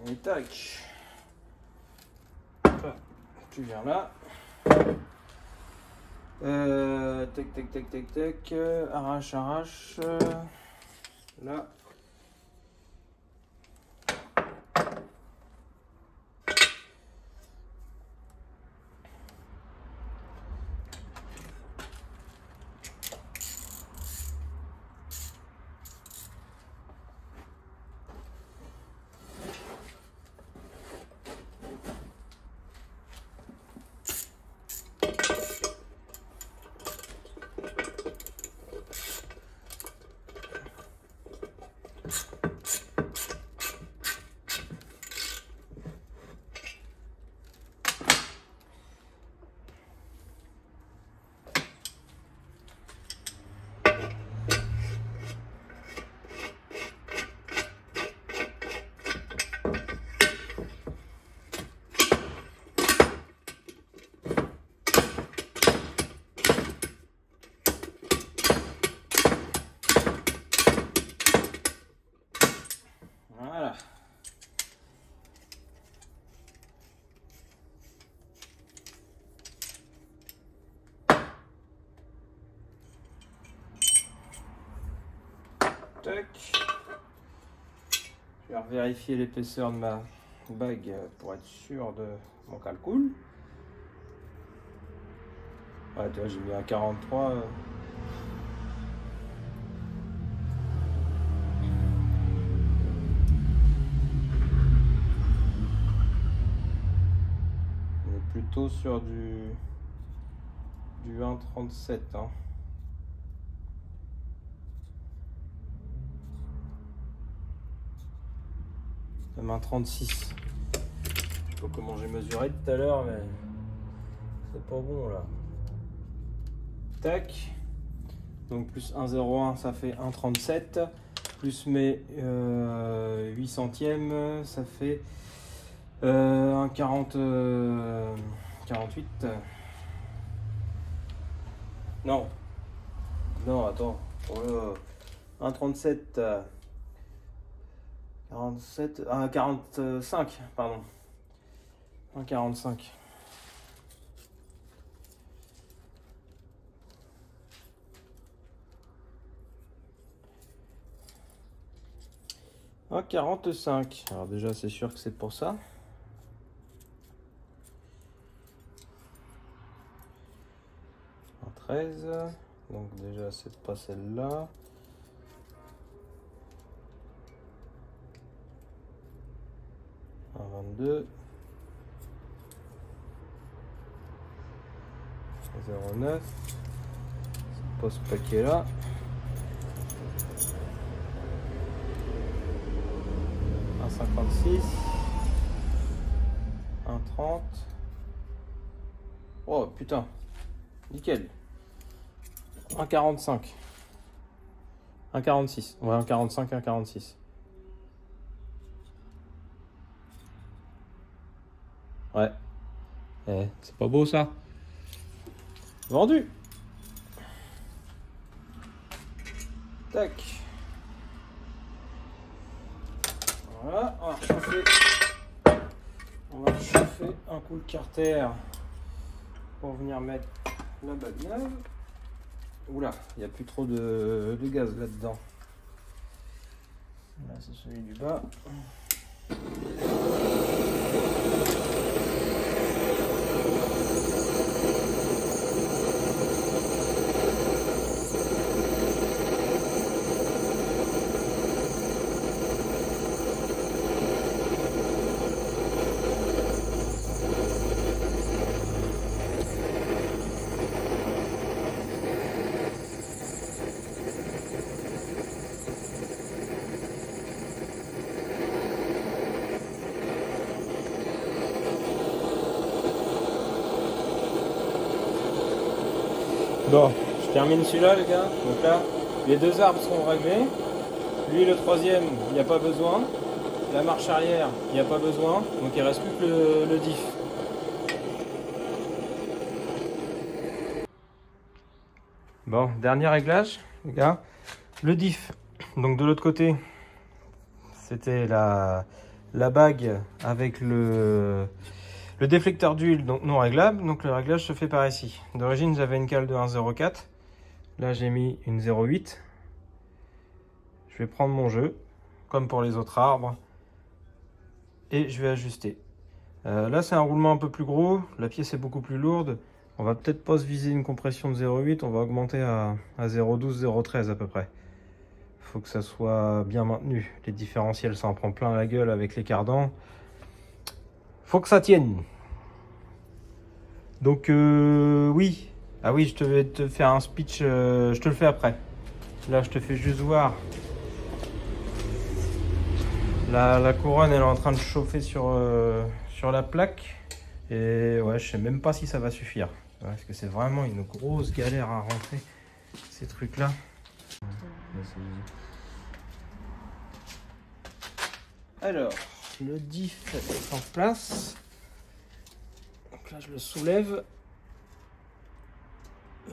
S1: Et tac. Tu viens là. Tac. Arrache. Là. Tac. Je vais vérifier l'épaisseur de ma bague pour être sûr de mon calcul. Ouais, tu vois, j'ai mis un 43. On est plutôt sur du 1,37. Hein. Même 1,36. Je sais pas comment j'ai mesuré tout à l'heure, mais c'est pas bon là. Tac. Donc plus 1,01, ça fait 1,37. Plus mes 8 centièmes, ça fait 1,48. Non. Non, attends. Oh là. 1,37. 47. 45, pardon. 1,45. Un 45. Alors déjà c'est sûr que c'est pour ça. Un 13. Donc déjà c'est pas celle-là. Un 22. 0,9. C'est pas ce paquet là. Un 56. Un 30. Oh putain. Nickel. 1,45. 1,46. Ouais, 1,45, 1,46. Ouais. Eh, c'est pas beau ça. Vendu. Tac. Voilà, on va chauffer. On va chauffer un coup le carter pour venir mettre la bague neuve. Oula, il n'y a plus trop de gaz là-dedans. Là, c'est celui du bas. Bon, je termine celui-là les gars. Donc là, les deux arbres seront réglés. Lui, le troisième, il n'y a pas besoin. La marche arrière, il n'y a pas besoin. Donc il ne reste plus que le diff. Bon, dernier réglage, les gars. Le diff. Donc de l'autre côté, c'était la bague avec le déflecteur d'huile, donc non réglable. Donc le réglage se fait par ici. D'origine, j'avais une cale de 1,04. Là, j'ai mis une 0,8. Je vais prendre mon jeu, comme pour les autres arbres, et je vais ajuster. Là, c'est un roulement un peu plus gros. La pièce est beaucoup plus lourde. On va peut-être pas se viser une compression de 0,8. On va augmenter à 0,12, 0,13 à peu près. Il faut que ça soit bien maintenu. Les différentiels, ça en prend plein la gueule avec les cardans. Faut que ça tienne. Donc, oui. Ah oui, je vais te faire un speech. Je te le fais après. Là, je te fais juste voir. La couronne, elle est en train de chauffer sur la plaque. Et ouais, je sais même pas si ça va suffire. Parce que c'est vraiment une grosse galère à rentrer ces trucs-là. Alors, le diff est en place. Donc là, je le soulève.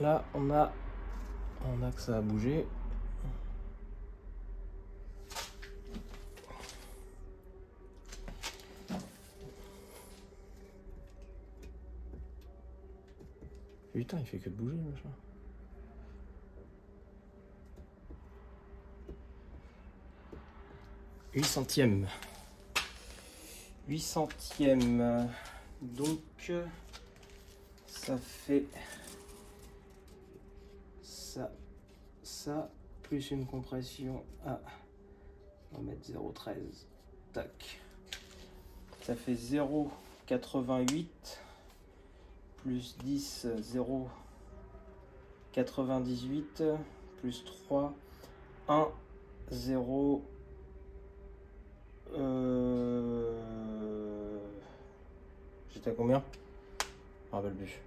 S1: Là, on a que ça a bougé. Putain, il fait que de bouger, machin. 8 centièmes. 8 centièmes. Donc, ça fait ça, plus une compression à, on va mettre 0,13. Tac. Ça fait 0,88 plus 10, 0,98 plus 3, 1, 0. J'étais à combien? Je me rappelle plus.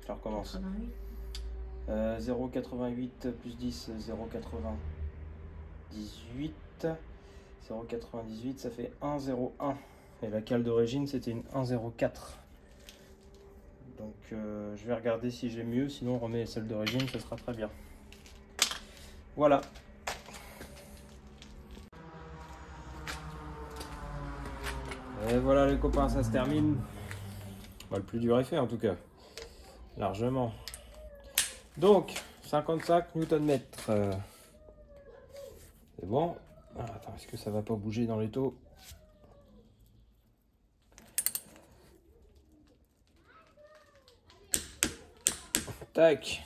S1: Je recommence. 0,88 plus 10, 0,98. 0,98, ça fait 1,01. Et la cale d'origine, c'était une 1,04. Donc je vais regarder si j'ai mieux, sinon on remet celle d'origine, ça sera très bien. Voilà. Et voilà les copains, ça se termine. Bah, le plus dur est fait en tout cas. Largement. Donc, 55 Nm. C'est bon. Ah, attends, est-ce que ça va pas bouger dans les taux? Tac.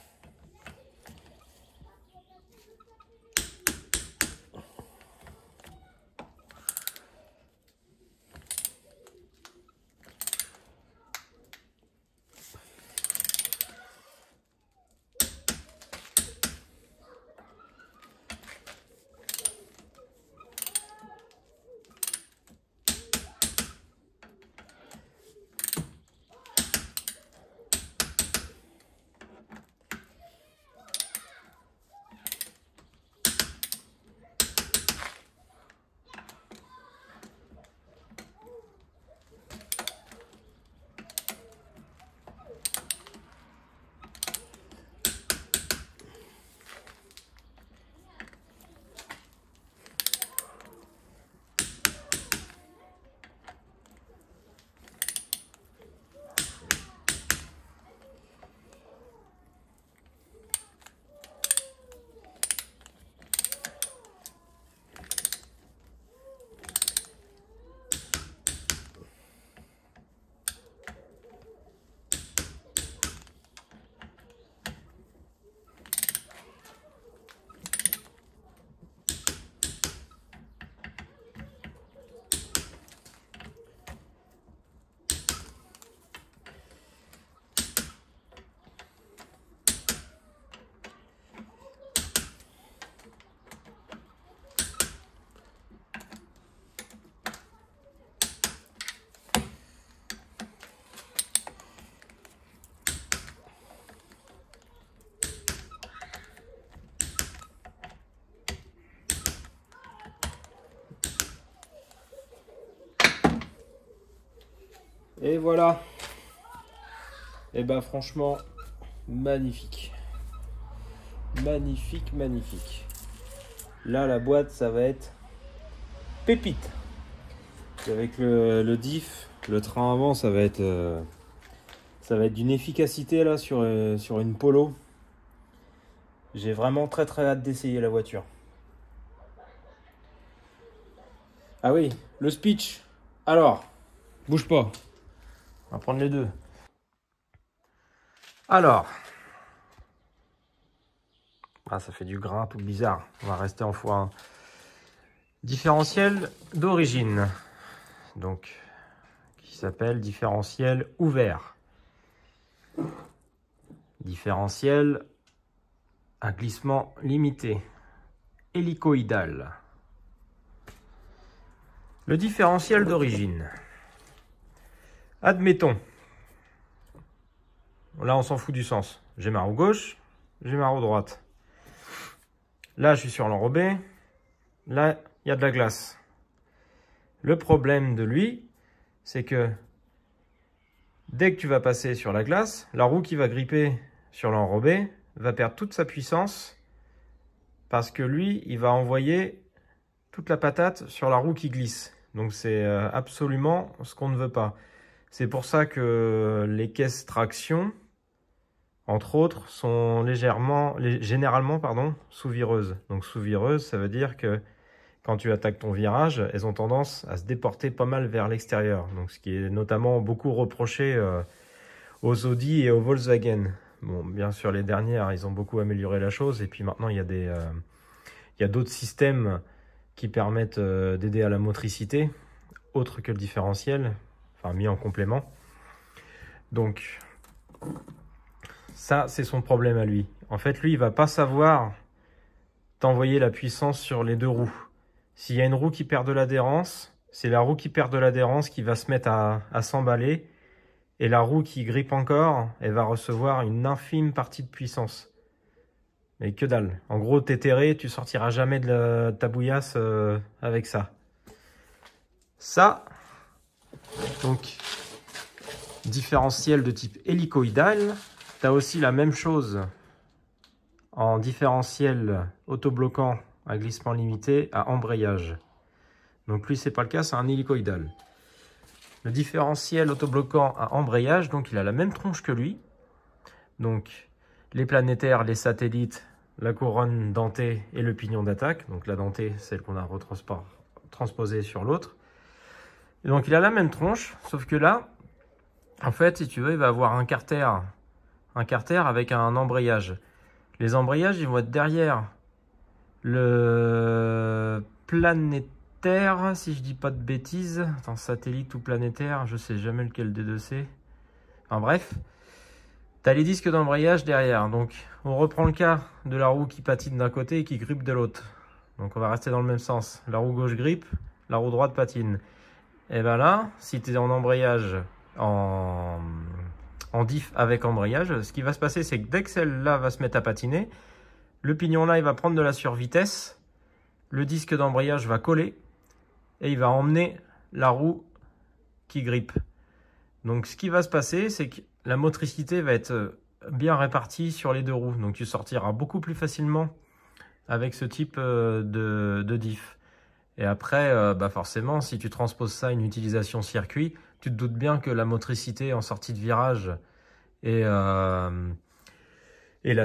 S1: Et voilà. Et ben franchement, magnifique. Magnifique, magnifique. Là, la boîte, ça va être pépite. Avec le diff, le train avant, ça va être d'une efficacité là sur une Polo. J'ai vraiment très très hâte d'essayer la voiture. Ah oui, le speech. Alors, bouge pas. On va prendre les deux. Alors. Ah, ça fait du grain tout bizarre. On va rester en x1. Différentiel d'origine. Donc, qui s'appelle différentiel ouvert. Différentiel à glissement limité. Hélicoïdal. Le différentiel d'origine. Admettons. Là, on s'en fout du sens. J'ai ma roue gauche, j'ai ma roue droite. Là, je suis sur l'enrobé. Là, il y a de la glace. Le problème de lui, c'est que dès que tu vas passer sur la glace, la roue qui va gripper sur l'enrobé va perdre toute sa puissance parce que lui, il va envoyer toute la patate sur la roue qui glisse. Donc, c'est absolument ce qu'on ne veut pas. C'est pour ça que les caisses traction, entre autres, sont généralement sous-vireuses. Donc sous-vireuse, ça veut dire que quand tu attaques ton virage, elles ont tendance à se déporter pas mal vers l'extérieur. Donc, ce qui est notamment beaucoup reproché aux Audi et aux Volkswagen. Bon, bien sûr, les dernières, ils ont beaucoup amélioré la chose. Et puis maintenant, il y a d'autres systèmes qui permettent d'aider à la motricité, autre que le différentiel, enfin mis en complément. Donc, ça, c'est son problème à lui. En fait, lui, il va pas savoir t'envoyer la puissance sur les deux roues. S'il y a une roue qui perd de l'adhérence, c'est la roue qui perd de l'adhérence qui va se mettre à s'emballer. Et la roue qui grippe encore, elle va recevoir une infime partie de puissance. Mais que dalle. En gros, t'es terré, tu sortiras jamais de ta bouillasse avec ça. Ça, donc, différentiel de type hélicoïdal. Tu as aussi la même chose en différentiel autobloquant à glissement limité à embrayage. Donc lui, c'est pas le cas, c'est un hélicoïdal. Le différentiel autobloquant à embrayage, donc il a la même tronche que lui. Donc les planétaires, les satellites, la couronne dentée et le pignon d'attaque. Donc la dentée, celle qu'on a transposée sur l'autre. Donc il a la même tronche, sauf que là, en fait, si tu veux, il va avoir un carter avec un embrayage. Les embrayages, ils vont être derrière le planétaire, si je dis pas de bêtises. Attends, satellite ou planétaire, je sais jamais lequel des deux c'est. Enfin bref, tu as les disques d'embrayage derrière. Donc on reprend le cas de la roue qui patine d'un côté et qui grippe de l'autre. Donc on va rester dans le même sens. La roue gauche grippe, la roue droite patine. Et bien là, si tu es en embrayage, en diff avec embrayage, ce qui va se passer, c'est que dès que celle-là va se mettre à patiner, le pignon là, il va prendre de la survitesse, le disque d'embrayage va coller et il va emmener la roue qui grippe. Donc ce qui va se passer, c'est que la motricité va être bien répartie sur les deux roues. Donc tu sortiras beaucoup plus facilement avec ce type de diff. Et après, forcément, si tu transposes ça à une utilisation circuit, tu te doutes bien que la motricité en sortie de virage et la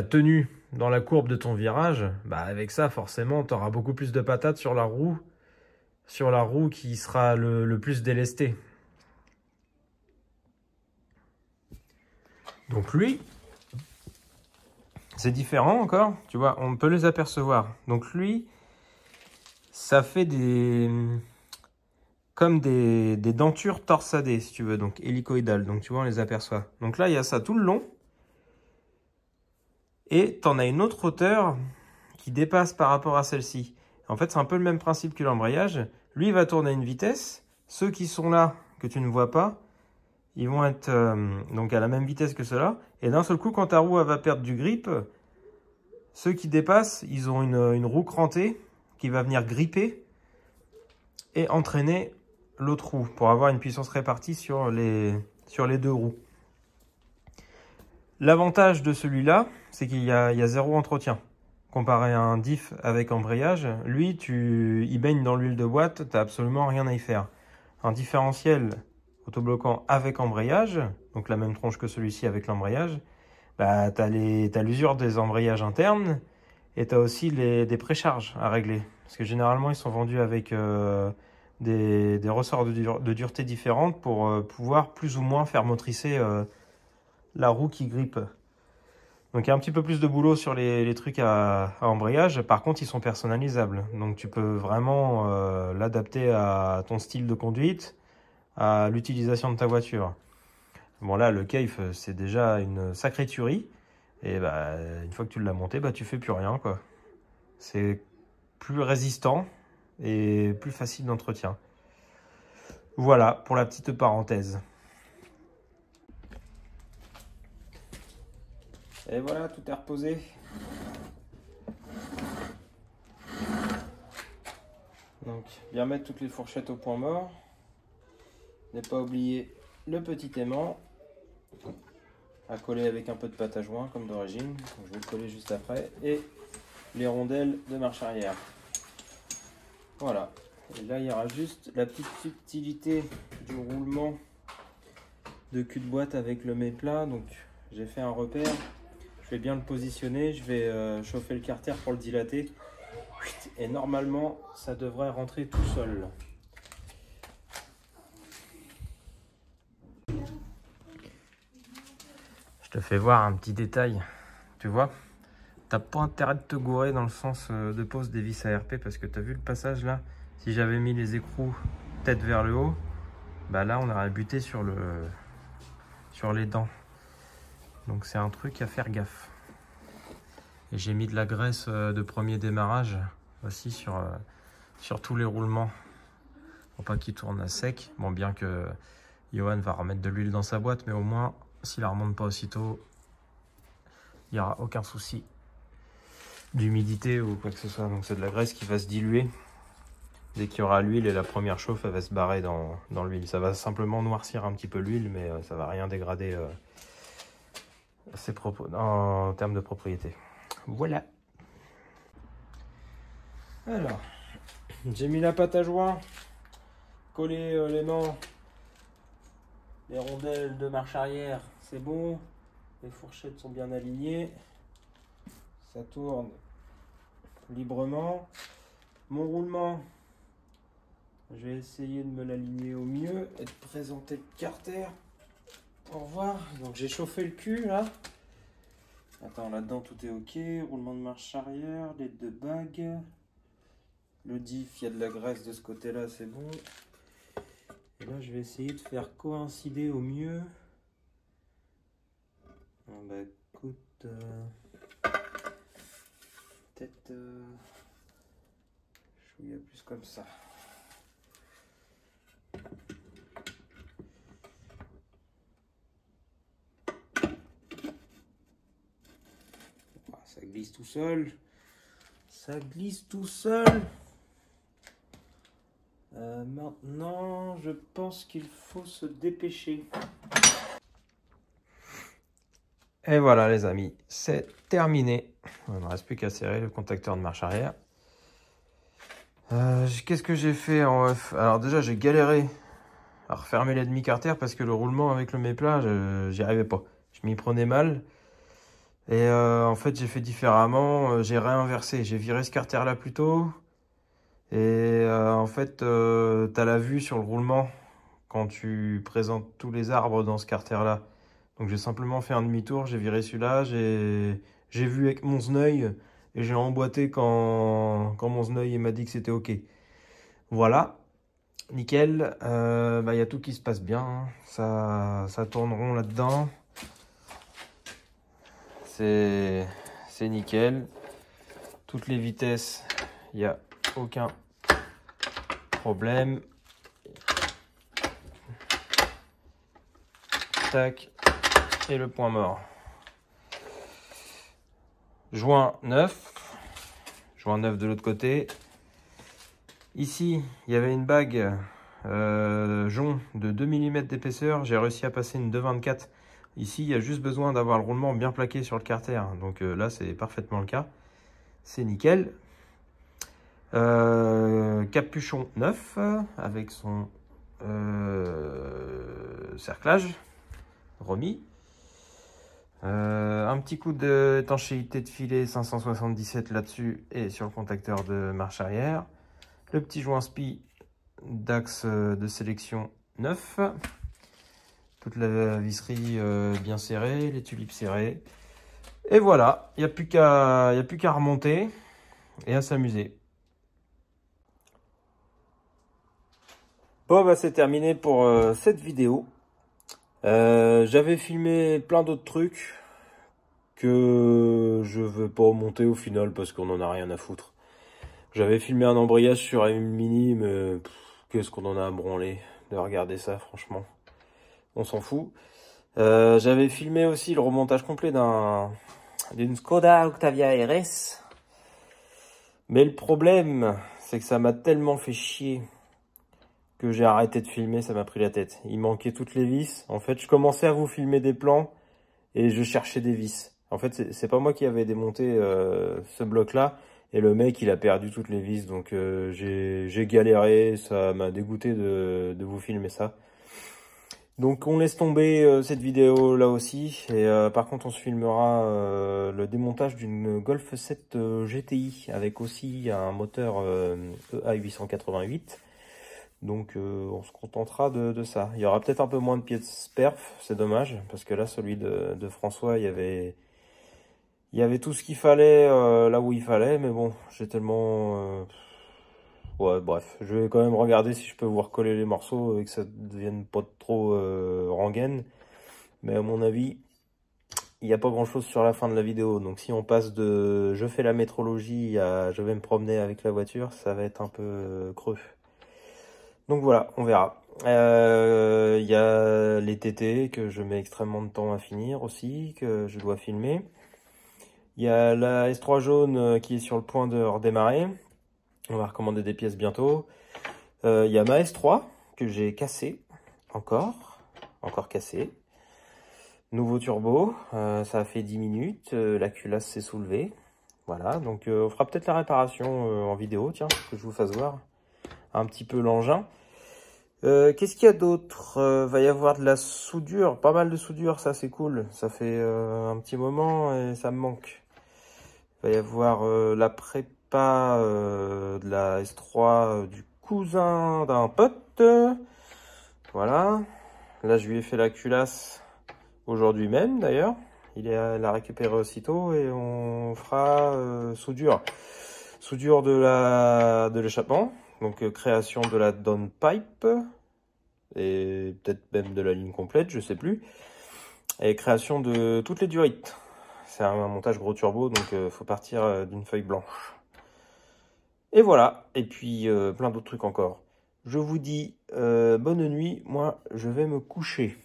S1: tenue dans la courbe de ton virage, avec ça, forcément, tu auras beaucoup plus de patates sur la roue qui sera le plus délestée. Donc lui, c'est différent encore, tu vois, on peut les apercevoir. Donc lui, ça fait comme des dentures torsadées, si tu veux, donc hélicoïdales. Donc tu vois, on les aperçoit. Donc là, il y a ça tout le long. Et tu en as une autre hauteur qui dépasse par rapport à celle-ci. En fait, c'est un peu le même principe que l'embrayage. Lui, il va tourner à une vitesse. Ceux qui sont là, que tu ne vois pas, ils vont être donc à la même vitesse que ceux-là. Et d'un seul coup, quand ta roue elle va perdre du grip, ceux qui dépassent, ils ont une roue crantée qui va venir gripper et entraîner l'autre roue pour avoir une puissance répartie sur les deux roues. L'avantage de celui-là, c'est qu'il y a zéro entretien. Comparé à un diff avec embrayage, lui, il baigne dans l'huile de boîte, tu n'as absolument rien à y faire. Un différentiel autobloquant avec embrayage, donc la même tronche que celui-ci avec l'embrayage, tu as l'usure des embrayages internes et tu as aussi des précharges à régler. Parce que généralement, ils sont vendus avec des ressorts de dureté différentes pour pouvoir plus ou moins faire motricer la roue qui grippe. Donc il y a un petit peu plus de boulot sur les trucs à embrayage. Par contre, ils sont personnalisables. Donc tu peux vraiment l'adapter à ton style de conduite, à l'utilisation de ta voiture. Bon là, le Keiff, c'est déjà une sacrée tuerie. Et une fois que tu l'as monté, tu fais plus rien, quoi. C'est plus résistant et plus facile d'entretien. Voilà pour la petite parenthèse. Et voilà, tout est reposé. Donc, bien mettre toutes les fourchettes au point mort. Ne pas oublier le petit aimant à coller avec un peu de pâte à joint comme d'origine. Je vais le coller juste après. Et les rondelles de marche arrière. Voilà. Et là, il y aura juste la petite subtilité du roulement de cul de boîte avec le méplat. Donc, j'ai fait un repère. Je vais bien le positionner. Je vais chauffer le carter pour le dilater. Et normalement, ça devrait rentrer tout seul. Je te fais voir un petit détail. Tu vois, t'as pas intérêt de te gourer dans le sens de pose des vis ARP parce que tu as vu le passage là. Si j'avais mis les écrous tête vers le haut, bah là on aurait buté sur les dents. Donc c'est un truc à faire gaffe. Et j'ai mis de la graisse de premier démarrage aussi sur tous les roulements pour pas qu'ils tournent à sec. Bon, bien que Johan va remettre de l'huile dans sa boîte, mais au moins s'il la remonte pas aussitôt, il n'y aura aucun souci d'humidité ou quoi que ce soit. Donc c'est de la graisse qui va se diluer dès qu'il y aura l'huile et la première chauffe elle va se barrer dans l'huile. Ça va simplement noircir un petit peu l'huile, mais ça va rien dégrader en termes de propriété. Voilà. Alors, j'ai mis la pâte à joint, collé l'aimant, les rondelles de marche arrière, c'est bon. Les fourchettes sont bien alignées. Ça tourne librement. Mon roulement, je vais essayer de me l'aligner au mieux et de présenter le carter pour voir. Donc j'ai chauffé le cul là. Attends, là-dedans tout est ok. Roulement de marche arrière, les deux bagues. Le diff, il y a de la graisse de ce côté-là, c'est bon. Et là, je vais essayer de faire coïncider au mieux. Ah bah écoute, peut-être chouïa plus comme ça. Ça glisse tout seul. Ça glisse tout seul. Maintenant, je pense qu'il faut se dépêcher. Et voilà les amis, c'est terminé. Il ne me reste plus qu'à serrer le contacteur de marche arrière. Qu'est-ce que j'ai fait en off? Alors déjà, j'ai galéré à refermer les demi-carters parce que le roulement avec le méplat, j'y arrivais pas. Je m'y prenais mal. Et en fait, j'ai fait différemment. J'ai réinversé. J'ai viré ce carter-là plus tôt. Et en fait, tu as la vue sur le roulement quand tu présentes tous les arbres dans ce carter-là. Donc j'ai simplement fait un demi-tour, j'ai viré celui-là, j'ai vu avec mon œil et j'ai emboîté quand mon œil m'a dit que c'était ok. Voilà, nickel. Y a tout qui se passe bien, hein. Ça tourne rond là-dedans. C'est nickel. Toutes les vitesses, il n'y a aucun problème. Tac. Et le point mort. Joint 9. Joint 9 de l'autre côté. Ici, il y avait une bague jonc de 2 mm d'épaisseur. J'ai réussi à passer une 2,24. Ici, il y a juste besoin d'avoir le roulement bien plaqué sur le carter. Donc là, c'est parfaitement le cas. C'est nickel. Capuchon 9 avec son cerclage remis. Un petit coup d'étanchéité de filet 577 là-dessus et sur le contacteur de marche arrière. Le petit joint spi d'axe de sélection 9. Toute la visserie bien serrée, les tulipes serrées. Et voilà, il n'y a plus qu'à remonter et à s'amuser. Bon, bah c'est terminé pour cette vidéo. J'avais filmé plein d'autres trucs que je veux pas monter au final parce qu'on en a rien à foutre. J'avais filmé un embrayage sur une Mini, mais qu'est-ce qu'on en a à branler de regarder ça, franchement. On s'en fout. J'avais filmé aussi le remontage complet d'une Skoda Octavia RS. Mais le problème, c'est que ça m'a tellement fait chier que j'ai arrêté de filmer, ça m'a pris la tête. Il manquait toutes les vis. En fait, je commençais à vous filmer des plans et je cherchais des vis. En fait, c'est pas moi qui avais démonté ce bloc-là. Et le mec, il a perdu toutes les vis. Donc, j'ai galéré. Ça m'a dégoûté de vous filmer ça. Donc on laisse tomber cette vidéo là aussi. Et par contre on se filmera le démontage d'une Golf 7 GTI avec aussi un moteur EA 888. Donc on se contentera de ça. Il y aura peut-être un peu moins de pièces perf, c'est dommage, parce que là celui de François, il y avait tout ce qu'il fallait là où il fallait, mais bon, j'ai tellement... ouais, bref, je vais quand même regarder si je peux vous recoller les morceaux et que ça ne devienne pas trop rengaine. Mais à mon avis, il n'y a pas grand-chose sur la fin de la vidéo. Donc si on passe de je fais la métrologie à je vais me promener avec la voiture, ça va être un peu creux. Donc voilà, on verra. Il y a les TT que je mets extrêmement de temps à finir aussi, que je dois filmer. Il y a la S3 jaune qui est sur le point de redémarrer. On va recommander des pièces bientôt. Il y a ma S3 que j'ai cassée, encore cassée. Nouveau turbo, ça a fait 10 minutes, la culasse s'est soulevée. Voilà, donc on fera peut-être la réparation en vidéo, tiens, que je vous fasse voir un petit peu l'engin. Qu'est-ce qu'il y a d'autre? Va y avoir de la soudure, pas mal de soudure, ça c'est cool. Ça fait un petit moment et ça me manque. Il va y avoir la prépa de la S3 du cousin d'un pote. Voilà. Là, je lui ai fait la culasse aujourd'hui même, d'ailleurs. Il l'a récupéré aussitôt et on fera soudure. Soudure de l'échappement. Donc, création de la downpipe. Et peut-être même de la ligne complète, je sais plus. Et création de toutes les durites. C'est un montage gros turbo, donc faut partir d'une feuille blanche. Et voilà, et puis plein d'autres trucs encore. Je vous dis bonne nuit, moi je vais me coucher.